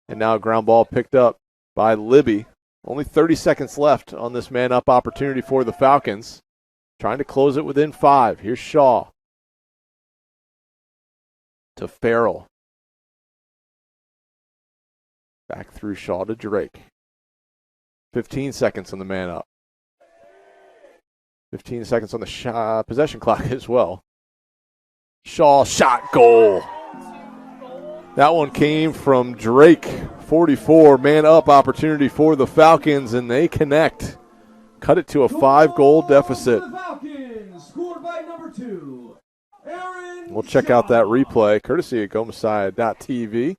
And now a ground ball picked up by Libby. Only 30 seconds left on this man-up opportunity for the Falcons. Trying to close it within 5. Here's Shaw to Farrell. Back through Shaw to Drake. 15 seconds on the man-up. 15 seconds on the possession clock as well. Shaw shot, goal. That one came from Drake. 44 man-up opportunity for the Falcons, and they connect. Cut it to a 5-goal deficit. We'll check out that replay, courtesy of GoMessiah.tv.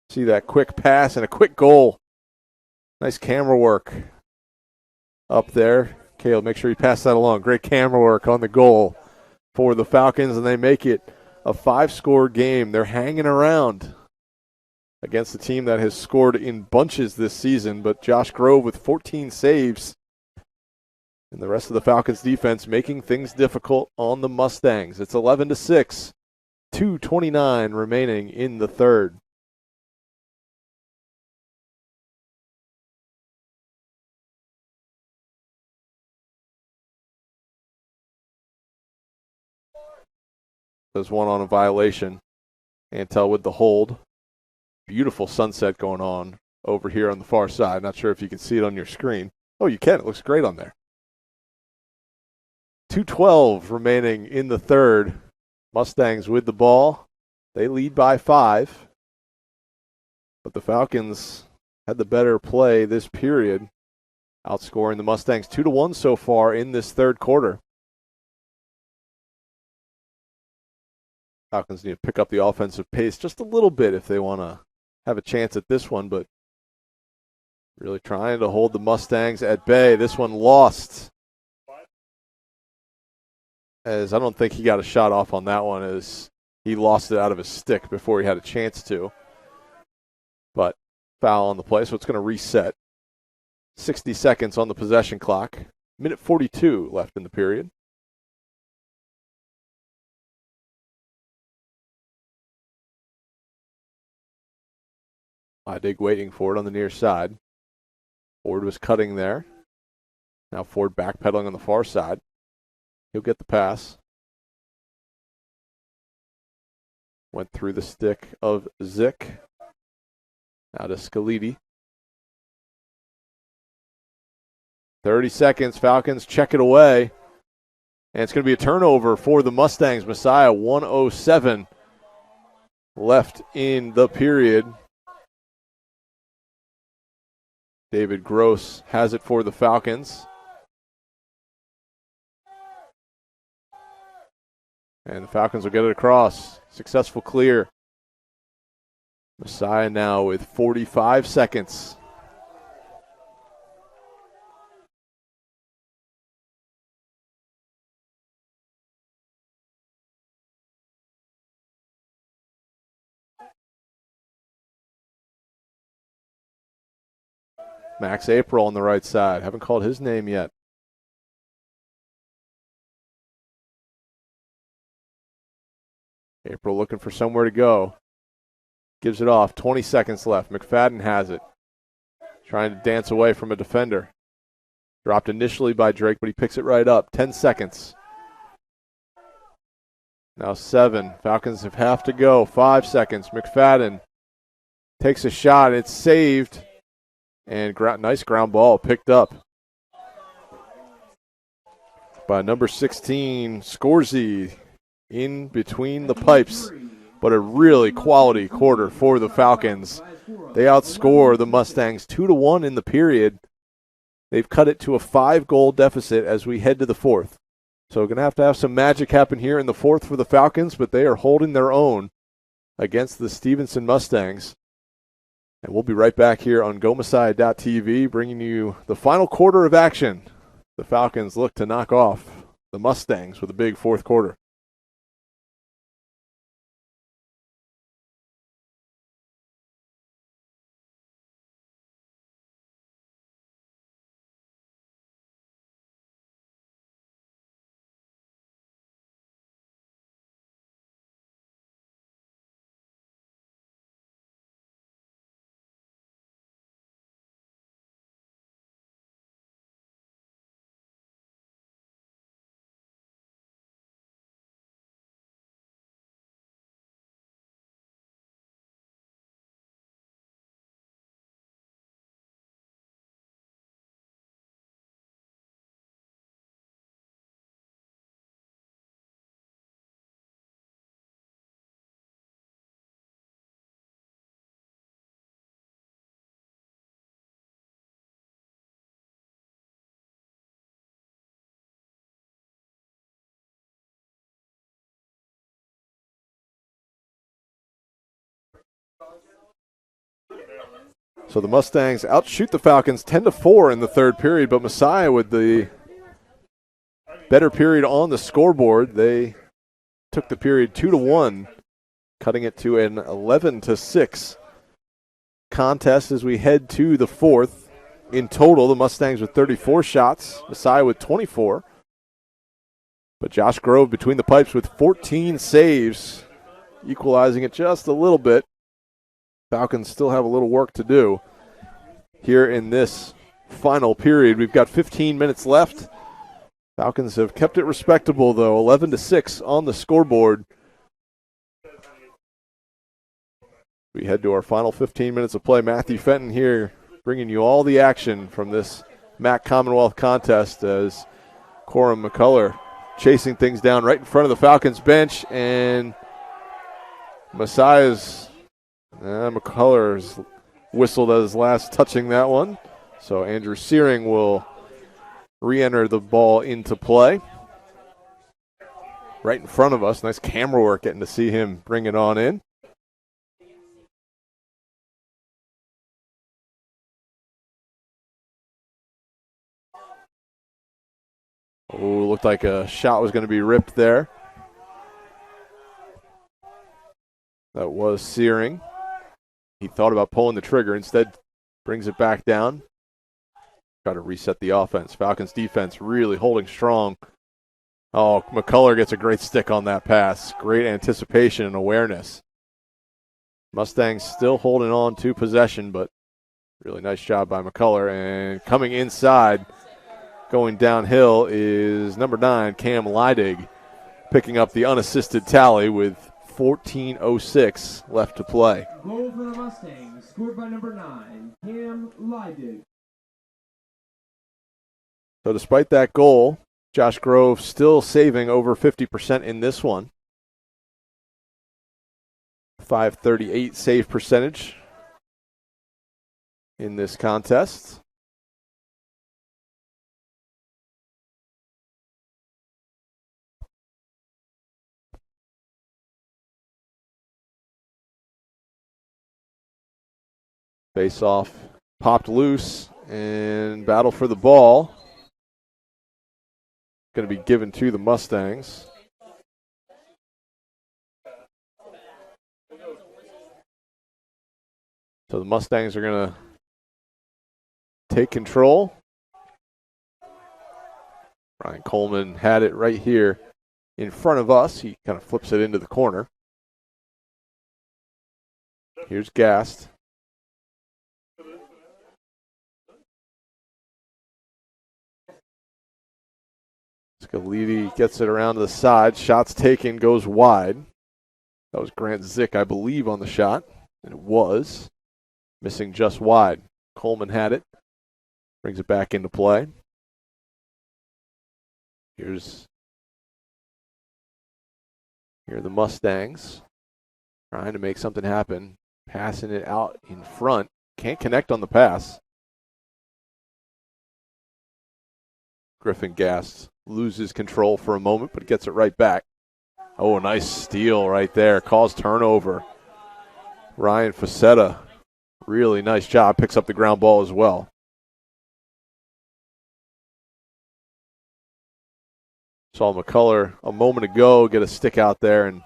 See that quick pass and a quick goal. Nice camera work up there. Caleb, make sure you pass that along. Great camera work on the goal for the Falcons, and they make it a 5-score game. They're hanging around. against a team that has scored in bunches this season, but Josh Grove with 14 saves. And the rest of the Falcons defense making things difficult on the Mustangs. It's 11-6, 2:29 remaining in the third. There's one on a violation. Antel with the hold. Beautiful sunset going on over here on the far side. Not sure if you can see it on your screen. Oh, you can. It looks great on there. 2:12 remaining in the third. Mustangs with the ball. They lead by 5. But the Falcons had the better play this period, outscoring the Mustangs 2-1 so far in this third quarter. Falcons need to pick up the offensive pace just a little bit if they want to have a chance at this one, but really trying to hold the Mustangs at bay. This one lost, as I don't think he got a shot off on that one, as he lost it out of his stick before he had a chance to. But foul on the play, so it's going to reset. 60 seconds on the possession clock. Minute 42 left in the period. Dig waiting for it on the near side. Ford was cutting there. Now Ford backpedaling on the far side. He'll get the pass. Went through the stick of Zick. Now to Scalidi. 30 seconds. Falcons check it away. And it's going to be a turnover for the Mustangs. Messiah, 1:07 left in the period. David Gross has it for the Falcons. And the Falcons will get it across. Successful clear. Messiah now with 45 seconds. Max April on the right side. Haven't called his name yet. April looking for somewhere to go. Gives it off. 20 seconds left. McFadden has it. Trying to dance away from a defender. Dropped initially by Drake, but he picks it right up. 10 seconds. Now 7. Falcons have to go. 5 seconds. McFadden takes a shot. It's saved. And nice ground ball picked up by number 16, Scorsese, in between the pipes. But a really quality quarter for the Falcons. They outscore the Mustangs 2-1 in the period. They've cut it to a 5-goal deficit as we head to the fourth. So we're going to have some magic happen here in the fourth for the Falcons, but they are holding their own against the Stevenson Mustangs. And we'll be right back here on GoMessiah.tv, bringing you the final quarter of action. The Falcons look to knock off the Mustangs with a big fourth quarter. So the Mustangs outshoot the Falcons 10-4 in the third period, but Messiah with the better period on the scoreboard. They took the period 2-1, cutting it to an 11-6 contest as we head to the fourth. In total, the Mustangs with 34 shots, Messiah with 24. But Josh Grove between the pipes with 14 saves, equalizing it just a little bit. Falcons still have a little work to do here in this final period. We've got 15 minutes left. Falcons have kept it respectable, though, 11-6 on the scoreboard. We head to our final 15 minutes of play. Matthew Fenton here bringing you all the action from this MAC Commonwealth contest as Corum McCullough chasing things down right in front of the Falcons bench, and McCullough's whistled as last touching that one. So Andrew Searing will re-enter the ball into play. Right in front of us. Nice camera work getting to see him bring it on in. Oh, looked like a shot was going to be ripped there. That was Searing. He thought about pulling the trigger. Instead, brings it back down. Try to reset the offense. Falcons defense really holding strong. Oh, McCullough gets a great stick on that pass. Great anticipation and awareness. Mustangs still holding on to possession, but really nice job by McCullough. And coming inside, going downhill is number 9, Cam Leidig, picking up the unassisted tally with 14:06 left to play. Goal for the Mustangs, scored by number 9, Cam Leidig. So despite that goal, Josh Grove still saving over 50% in this one. .538 save percentage in this contest. Face off, popped loose, and battle for the ball. Going to be given to the Mustangs. So the Mustangs are going to take control. Ryan Coleman had it right here in front of us. He kind of flips it into the corner. Here's Gast. Scalidi gets it around to the side. Shots taken, goes wide. That was Grant Zick, I believe, on the shot. And it was. Missing just wide. Coleman had it. Brings it back into play. Here are the Mustangs trying to make something happen. Passing it out in front. Can't connect on the pass. Griffin Gast loses control for a moment, but gets it right back. Oh, a nice steal right there. Cause turnover. Ryan Facetta, really nice job. Picks up the ground ball as well. Saw McCullough a moment ago get a stick out there and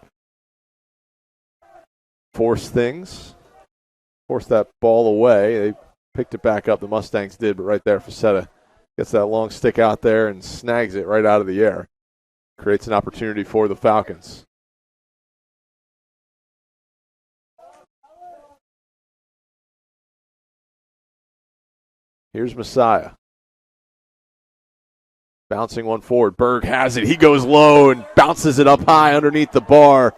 force that ball away. They picked it back up. The Mustangs did, but right there, Facetta gets that long stick out there and snags it right out of the air. Creates an opportunity for the Falcons. Here's Messiah. Bouncing one forward. Berg has it. He goes low and bounces it up high underneath the bar.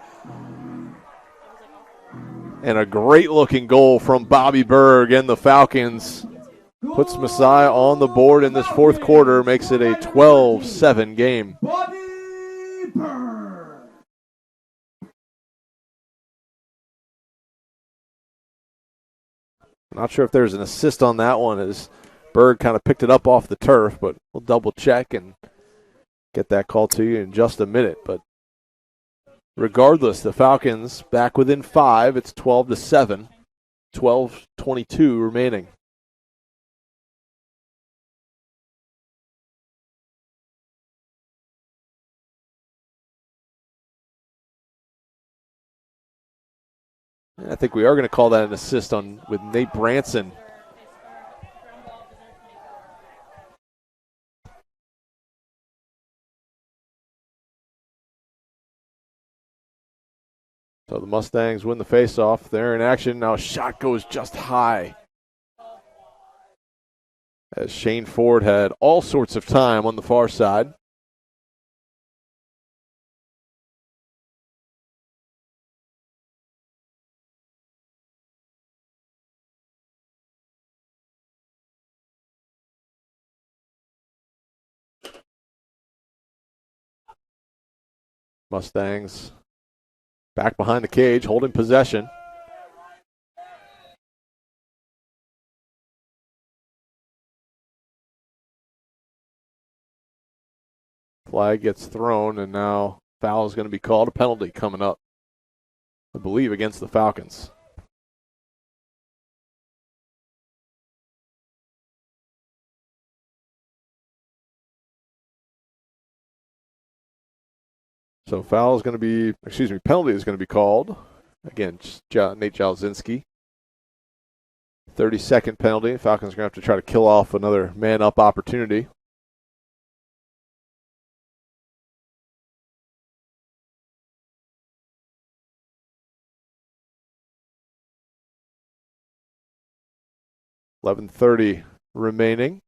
And a great-looking goal from Bobby Berg, and the Falcons puts Messiah on the board in this fourth quarter, makes it a 12-7 game. Bobby Berg. Not sure if there's an assist on that one as Berg kind of picked it up off the turf, but we'll double check and get that call to you in just a minute. But regardless, the Falcons back within 5. It's 12-7, 12:22 remaining. And I think we are going to call that an assist with Nate Branson. So the Mustangs win the faceoff. They're in action. Now a shot goes just high. As Shane Ford had all sorts of time on the far side. Mustangs back behind the cage, holding possession. Flag gets thrown, and now foul is going to be called. A penalty coming up, I believe, against the Falcons. So foul is going to be, penalty is going to be called. Again, Nate Jalzinski. 30-second penalty. Falcons are going to have to try to kill off another man-up opportunity. .11:30 remaining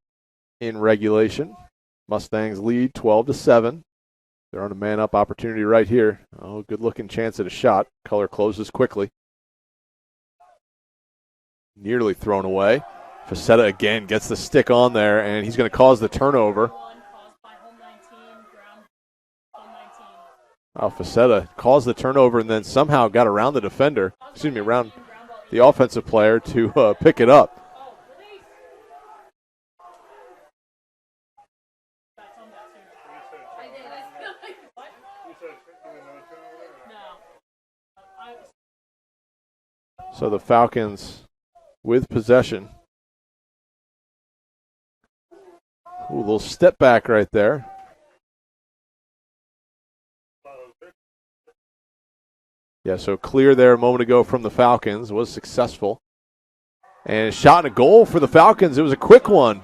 in regulation. Mustangs lead 12-7. They're on a man-up opportunity right here. Oh, good-looking chance at a shot. Color closes quickly. Nearly thrown away. Facetta again gets the stick on there, and he's going to cause the turnover. Oh, Facetta caused the turnover and then somehow got around the defender, around the offensive player to pick it up. So the Falcons with possession. Ooh, a little step back right there. Yeah, so clear there a moment ago from the Falcons. Was successful. And a shot and a goal for the Falcons. It was a quick one.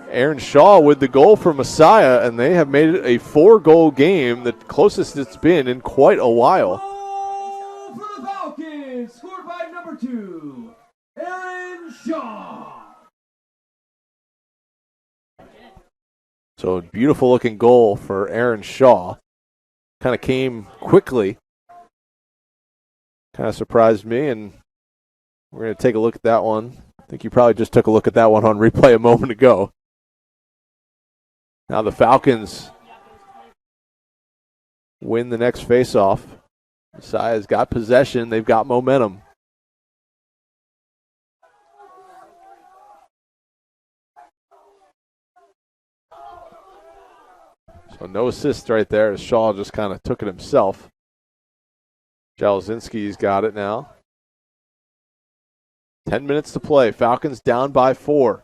Aaron Shaw with the goal for Messiah, and they have made it a 4-goal game, the closest it's been in quite a while. Goal for the Falcons, scored by number 2, Aaron Shaw. So a beautiful looking goal for Aaron Shaw. Kind of came quickly. Kind of surprised me, and we're going to take a look at that one. I think you probably just took a look at that one on replay a moment ago. Now the Falcons win the next faceoff. Messiah's got possession. They've got momentum. So no assist right there as Shaw just kind of took it himself. Jalzinski's got it now. 10 minutes to play. Falcons down by 4.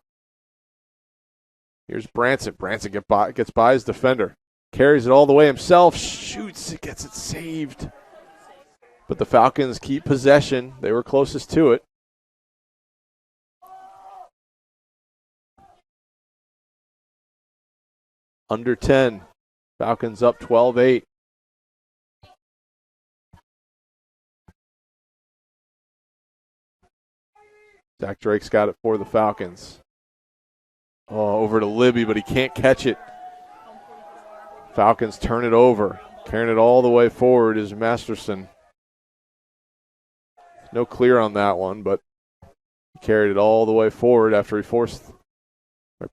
Here's Branson. Branson gets by his defender. Carries it all the way himself. Shoots. It gets it saved. But the Falcons keep possession. They were closest to it. Under 10. Falcons up 12-8. Zach Drake's got it for the Falcons. Oh, over to Libby, but he can't catch it. Falcons turn it over. Carrying it all the way forward is Masterson. No clear on that one, but he carried it all the way forward after he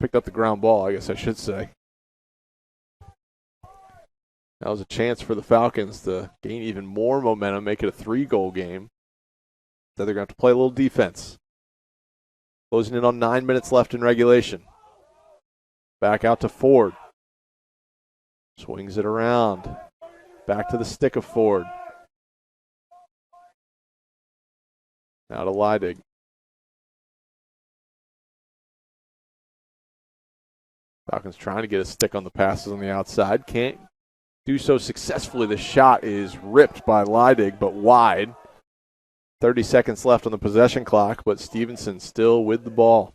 picked up the ground ball, I guess I should say. That was a chance for the Falcons to gain even more momentum, make it a 3-goal game. Then they're going to have to play a little defense. Closing in on 9 minutes left in regulation. Back out to Ford. Swings it around. Back to the stick of Ford. Now to Leidig. Falcons trying to get a stick on the passes on the outside. Can't do so successfully. The shot is ripped by Leidig, but wide. 30 seconds left on the possession clock, but Stevenson still with the ball.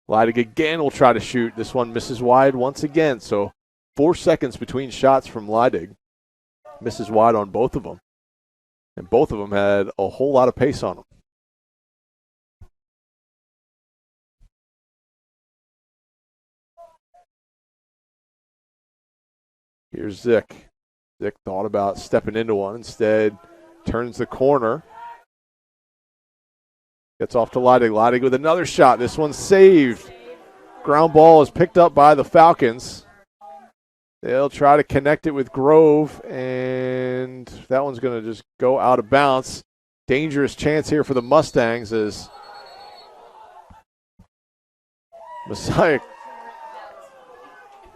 Leidig again will try to shoot. This one misses wide once again, so 4 seconds between shots from Leidig. Misses wide on both of them. And both of them had a whole lot of pace on them. Here's Zick. Zick thought about stepping into one. Instead, turns the corner. Gets off to Leidig. Leidig with another shot. This one's saved. Ground ball is picked up by the Falcons. They'll try to connect it with Grove, and that one's going to just go out of bounds. Dangerous chance here for the Mustangs as Messiah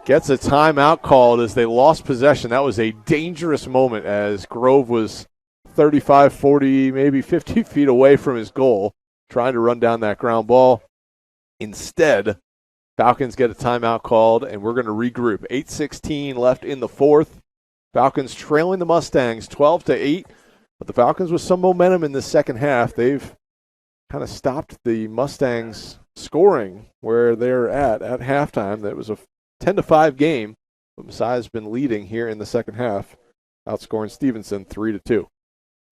gets a timeout called as they lost possession. That was a dangerous moment as Grove was 35, 40, maybe 50 feet away from his goal, trying to run down that ground ball. Instead, Falcons get a timeout called, and we're going to regroup. 8:16 left in the fourth. Falcons trailing the Mustangs 12-8, but the Falcons with some momentum in the second half. They've kind of stopped the Mustangs scoring where they're at halftime. That was a 10-5 game, but Messiah's been leading here in the second half, outscoring Stevenson 3-2.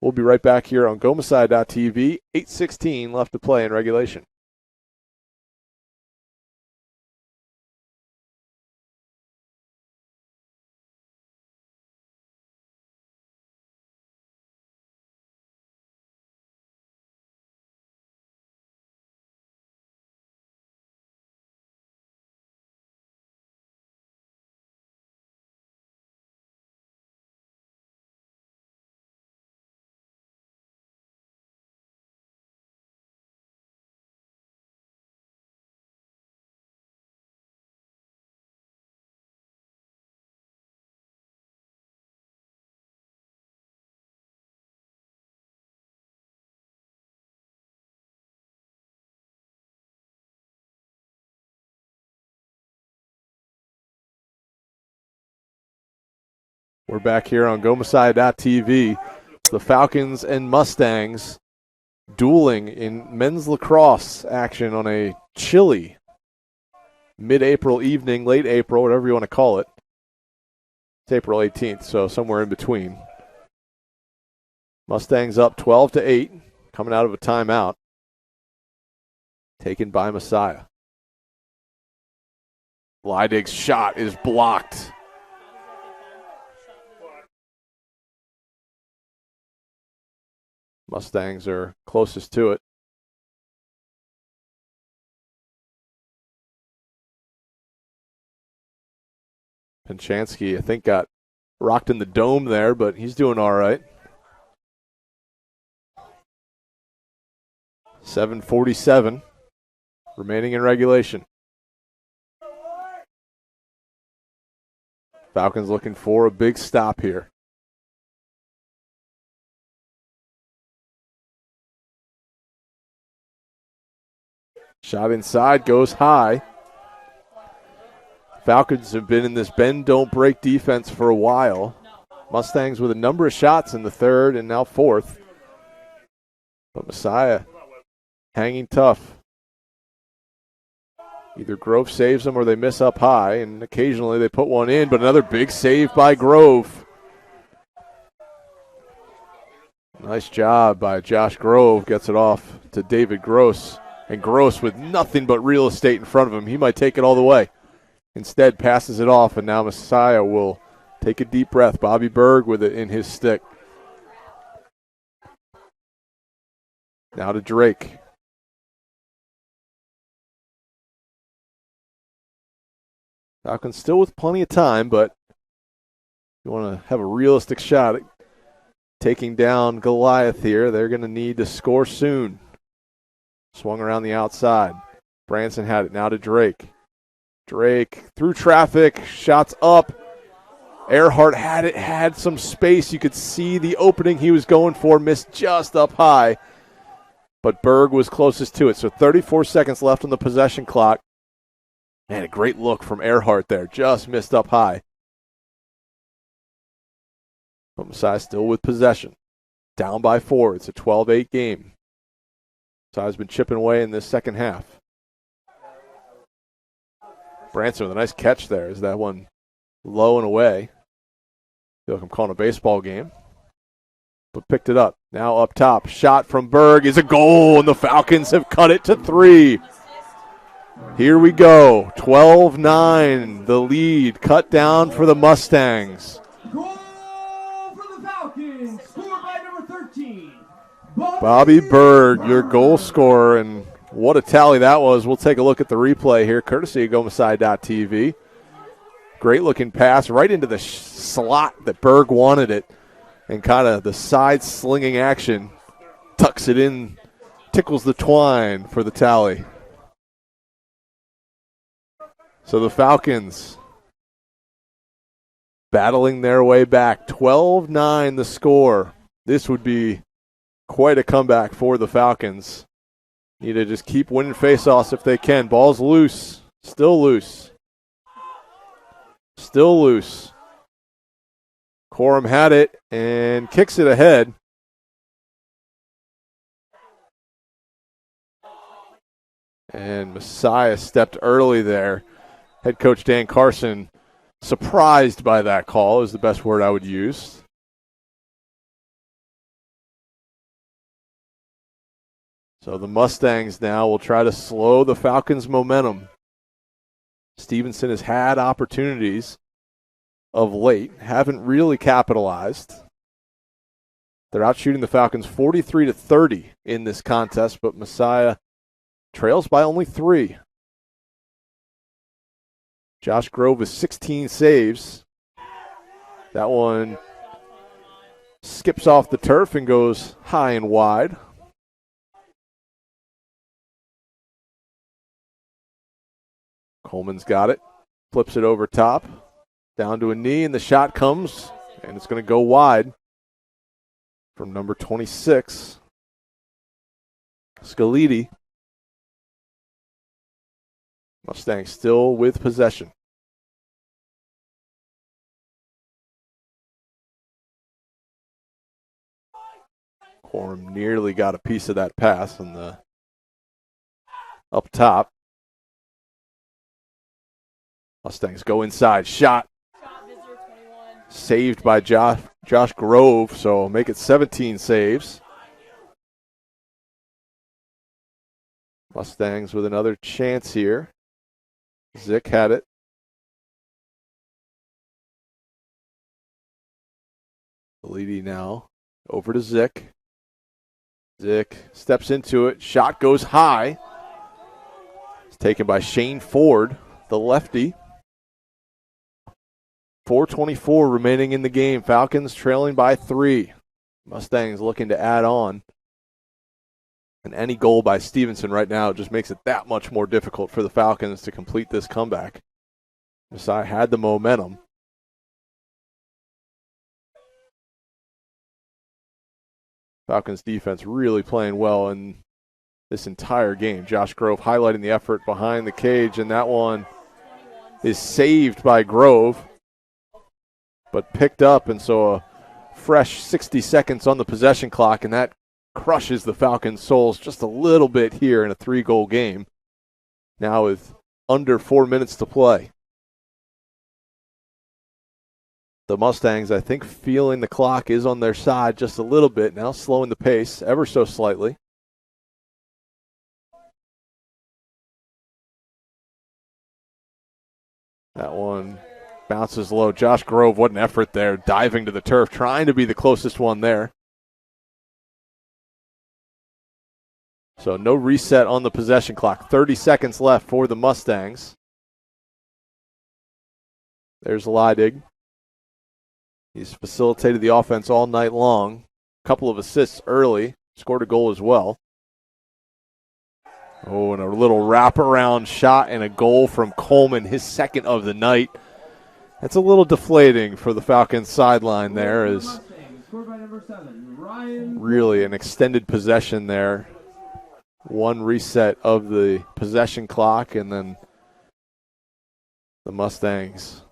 We'll be right back here on GoMessiah.tv. 8:16 left to play in regulation. We're back here on GoMessiah.tv. The Falcons and Mustangs dueling in men's lacrosse action on a chilly mid-April evening, late April, whatever you want to call it. It's April 18th, so somewhere in between. Mustangs up 12-8, coming out of a timeout. Taken by Messiah. Leidig's shot is blocked. Mustangs are closest to it. Penchansky, I think, got rocked in the dome there, but he's doing all right. 7:47 remaining in regulation. Falcons looking for a big stop here. Shot inside, goes high. Falcons have been in this bend, don't break defense for a while. Mustangs with a number of shots in the third and now fourth. But Messiah hanging tough. Either Grove saves them or they miss up high, and occasionally they put one in, but another big save by Grove. Nice job by Josh Grove. Gets it off to David Gross. And Gross with nothing but real estate in front of him. He might take it all the way. Instead, passes it off, and now Messiah will take a deep breath. Bobby Berg with it in his stick. Now to Drake. Falcons still with plenty of time, but you want to have a realistic shot at taking down Goliath here. They're going to need to score soon. Swung around the outside. Branson had it. Now to Drake. Drake through traffic. Shots up. Earhart had it. Had some space. You could see the opening he was going for. Missed just up high. But Berg was closest to it. So 34 seconds left on the possession clock. Man, a great look from Earhart there. Just missed up high. But Messiah still with possession. Down by 4. It's a 12-8 game. Messiah's been chipping away in this second half. Branson with a nice catch there. Is that one low and away? Feel like I'm calling a baseball game. But picked it up. Now up top. Shot from Berg is a goal, and the Falcons have cut it to 3. Here we go. 12-9. The lead cut down for the Mustangs. Goal for the Falcons, scored by number 13. Bobby Berg, your goal scorer, and what a tally that was. We'll take a look at the replay here, courtesy of GoMasai.tv. Great-looking pass right into the slot that Berg wanted it, and kind of the side slinging action tucks it in, tickles the twine for the tally. So the Falcons battling their way back. 12-9 the score. This would be quite a comeback for the Falcons. Need to just keep winning faceoffs if they can. Ball's loose. Still loose. Still loose. Corum had it and kicks it ahead. And Messiah stepped early there. Head coach Dan Carson surprised by that call is the best word I would use. So the Mustangs now will try to slow the Falcons' momentum. Stevenson has had opportunities of late, haven't really capitalized. They're out shooting the Falcons 43-30 in this contest, but Messiah trails by only 3. Josh Grove with 16 saves. That one skips off the turf and goes high and wide. Coleman's got it. Flips it over top. Down to a knee, and the shot comes, and it's going to go wide from number 26, Scalidi. Mustangs still with possession. Corum nearly got a piece of that pass on the up top. Mustangs go inside. Shot. Saved by Josh Grove, so make it 17 saves. Mustangs with another chance here. Zick had it. Leedy now over to Zick. Zick steps into it. Shot goes high. It's taken by Shane Ford, the lefty. 4:24 remaining in the game. Falcons trailing by 3. Mustangs looking to add on. And any goal by Stevenson right now just makes it that much more difficult for the Falcons to complete this comeback. Messiah had the momentum. Falcons defense really playing well in this entire game. Josh Grove highlighting the effort behind the cage, and that one is saved by Grove, but picked up, and so a fresh 60 seconds on the possession clock, and that crushes the Falcons' souls just a little bit here in a 3-goal game. Now with under 4 minutes to play. The Mustangs, I think, feeling the clock is on their side just a little bit now, slowing the pace ever so slightly. That one bounces low. Josh Grove, what an effort there, diving to the turf, trying to be the closest one there. So no reset on the possession clock. 30 seconds left for the Mustangs. There's Leidig. He's facilitated the offense all night long. A couple of assists early. Scored a goal as well. Oh, and a little wraparound shot and a goal from Coleman, his second of the night. That's a little deflating for the Falcons sideline there. Is really an extended possession there. One reset of the possession clock, and then the Mustangs.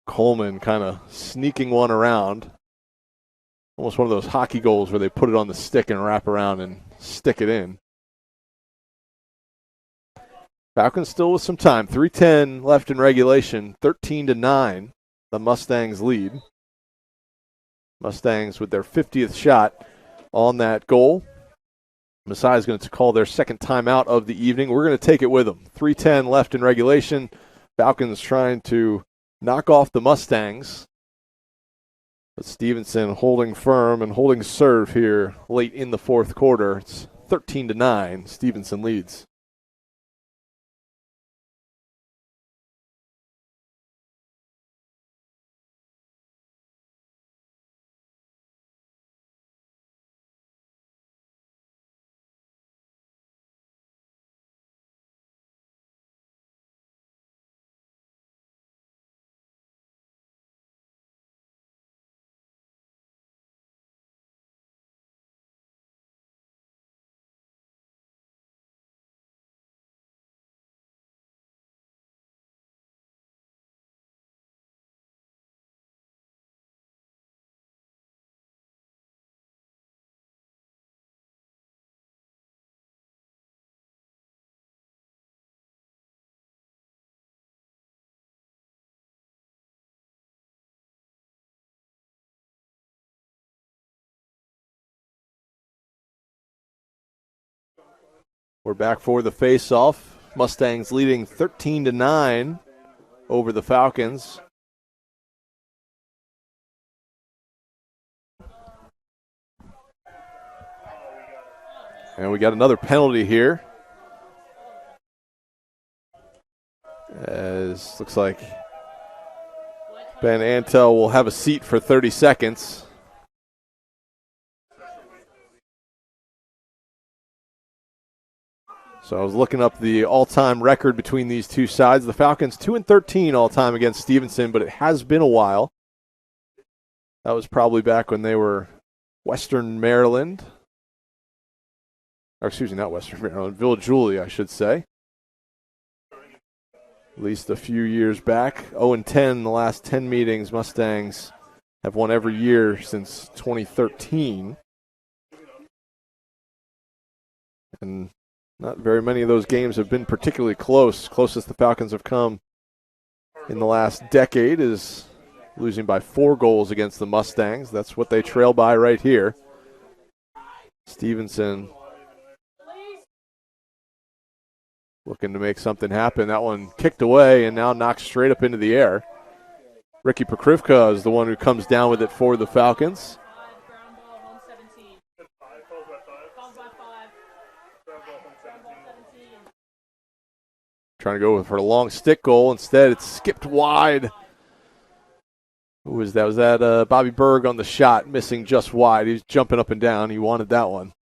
Coleman kind of sneaking one around. Almost one of those hockey goals where they put it on the stick and wrap around and stick it in. Falcons still with some time. 3:10 left in regulation. 13-9. The Mustangs lead. Mustangs with their 50th shot on that goal. Messiah is going to call their second timeout of the evening. We're going to take it with them. 3:10 left in regulation. Falcons trying to knock off the Mustangs. But Stevenson holding firm and holding serve here late in the fourth quarter. It's 13-9. Stevenson leads. We're back for the face-off. Mustangs leading 13-9 over the Falcons. And we got another penalty here. As looks like Ben Antel will have a seat for 30 seconds. So I was looking up the all-time record between these two sides. The Falcons 2-13 all-time against Stevenson, but it has been a while. That was probably back when they were Western Maryland. Or excuse me, not Western Maryland, Villa Julie, I should say. At least a few years back. 0-10 the last 10 meetings. Mustangs have won every year since 2013. And not very many of those games have been particularly close. Closest the Falcons have come in the last decade is losing by 4 goals against the Mustangs. That's what they trail by right here. Stevenson looking to make something happen. That one kicked away and now knocked straight up into the air. Ricky Pokrivka is the one who comes down with it for the Falcons. Trying to go for a long stick goal. Instead, it's skipped wide. Who was that? Was that Bobby Berg on the shot, missing just wide. He was jumping up and down. He wanted that one.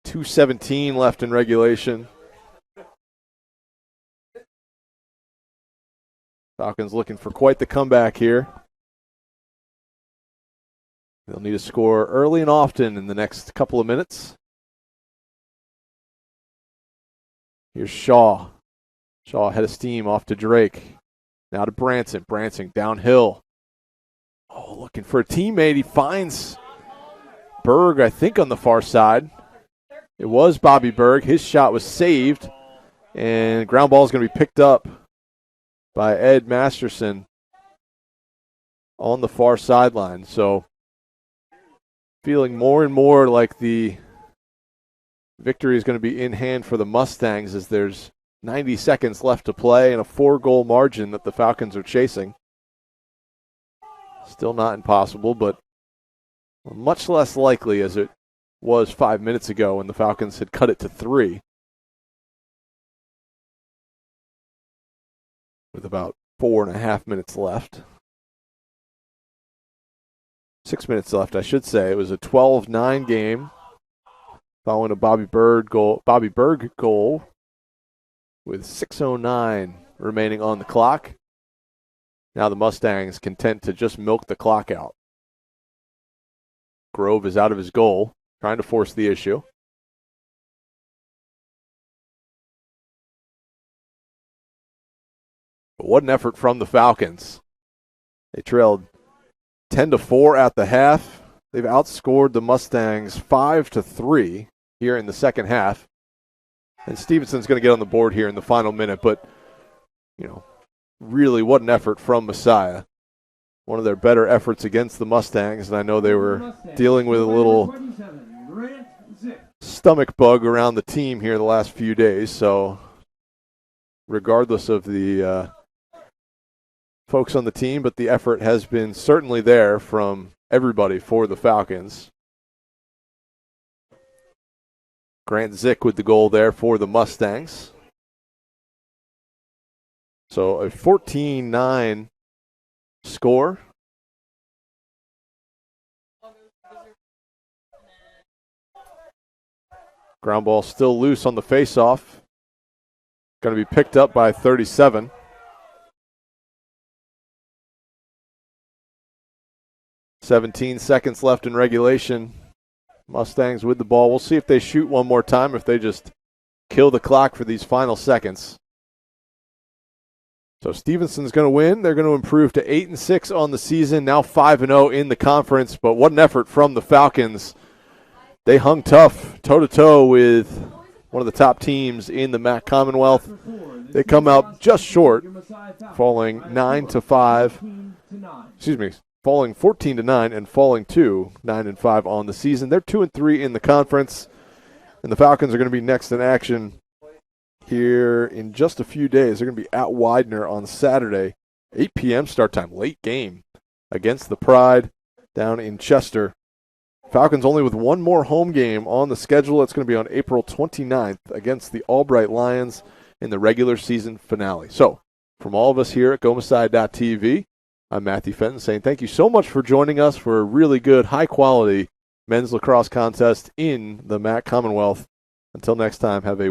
2:17 left in regulation. Falcons looking for quite the comeback here. They'll need to score early and often in the next couple of minutes. Here's Shaw. Shaw head of steam off to Drake. Now to Branson. Branson downhill. Oh, looking for a teammate. He finds Berg, I think, on the far side. It was Bobby Berg. His shot was saved. And ground ball is going to be picked up by Ed Masterson on the far sideline. So feeling more and more like the victory is going to be in hand for the Mustangs as there's 90 seconds left to play and a 4-goal margin that the Falcons are chasing. Still not impossible, but much less likely as it was 5 minutes ago when the Falcons had cut it to 3. With about 4.5 minutes left. 6 minutes left, I should say. It was a 12-9 game. Following a Bobby Berg goal with 6:09 remaining on the clock. Now the Mustangs content to just milk the clock out. Grove is out of his goal, trying to force the issue. But what an effort from the Falcons. They trailed 10-4 at the half. They've outscored the Mustangs 5-3 here in the second half. And Stevenson's going to get on the board here in the final minute, but, really what an effort from Messiah. One of their better efforts against the Mustangs, and I know they were dealing with a little stomach bug around the team here the last few days, so regardless of the folks on the team, but the effort has been certainly there from everybody for the Falcons. Grant Zick with the goal there for the Mustangs. So a 14-9 score. Ground ball still loose on the faceoff. Going to be picked up by 37. "17 seconds left in regulation. Mustangs with the ball. We'll see if they shoot one more time, if they just kill the clock for these final seconds. So Stevenson's going to win. They're going to improve to 8-6 on the season, now 5-0 in the conference. But what an effort from the Falcons. They hung tough, toe-to-toe with one of the top teams in the MAC Commonwealth. They come out just short, falling 9-5. Falling 14-9 and falling to 9-5 on the season. They're 2-3 in the conference, and the Falcons are going to be next in action here in just a few days. They're going to be at Widener on Saturday, 8 p.m. start time, late game against the Pride down in Chester. Falcons only with one more home game on the schedule. It's going to be on April 29th against the Albright Lions in the regular season finale. So, from all of us here at GoMasai.tv, I'm Matthew Fenton saying thank you so much for joining us for a really good, high-quality men's lacrosse contest in the MAC Commonwealth. Until next time, have a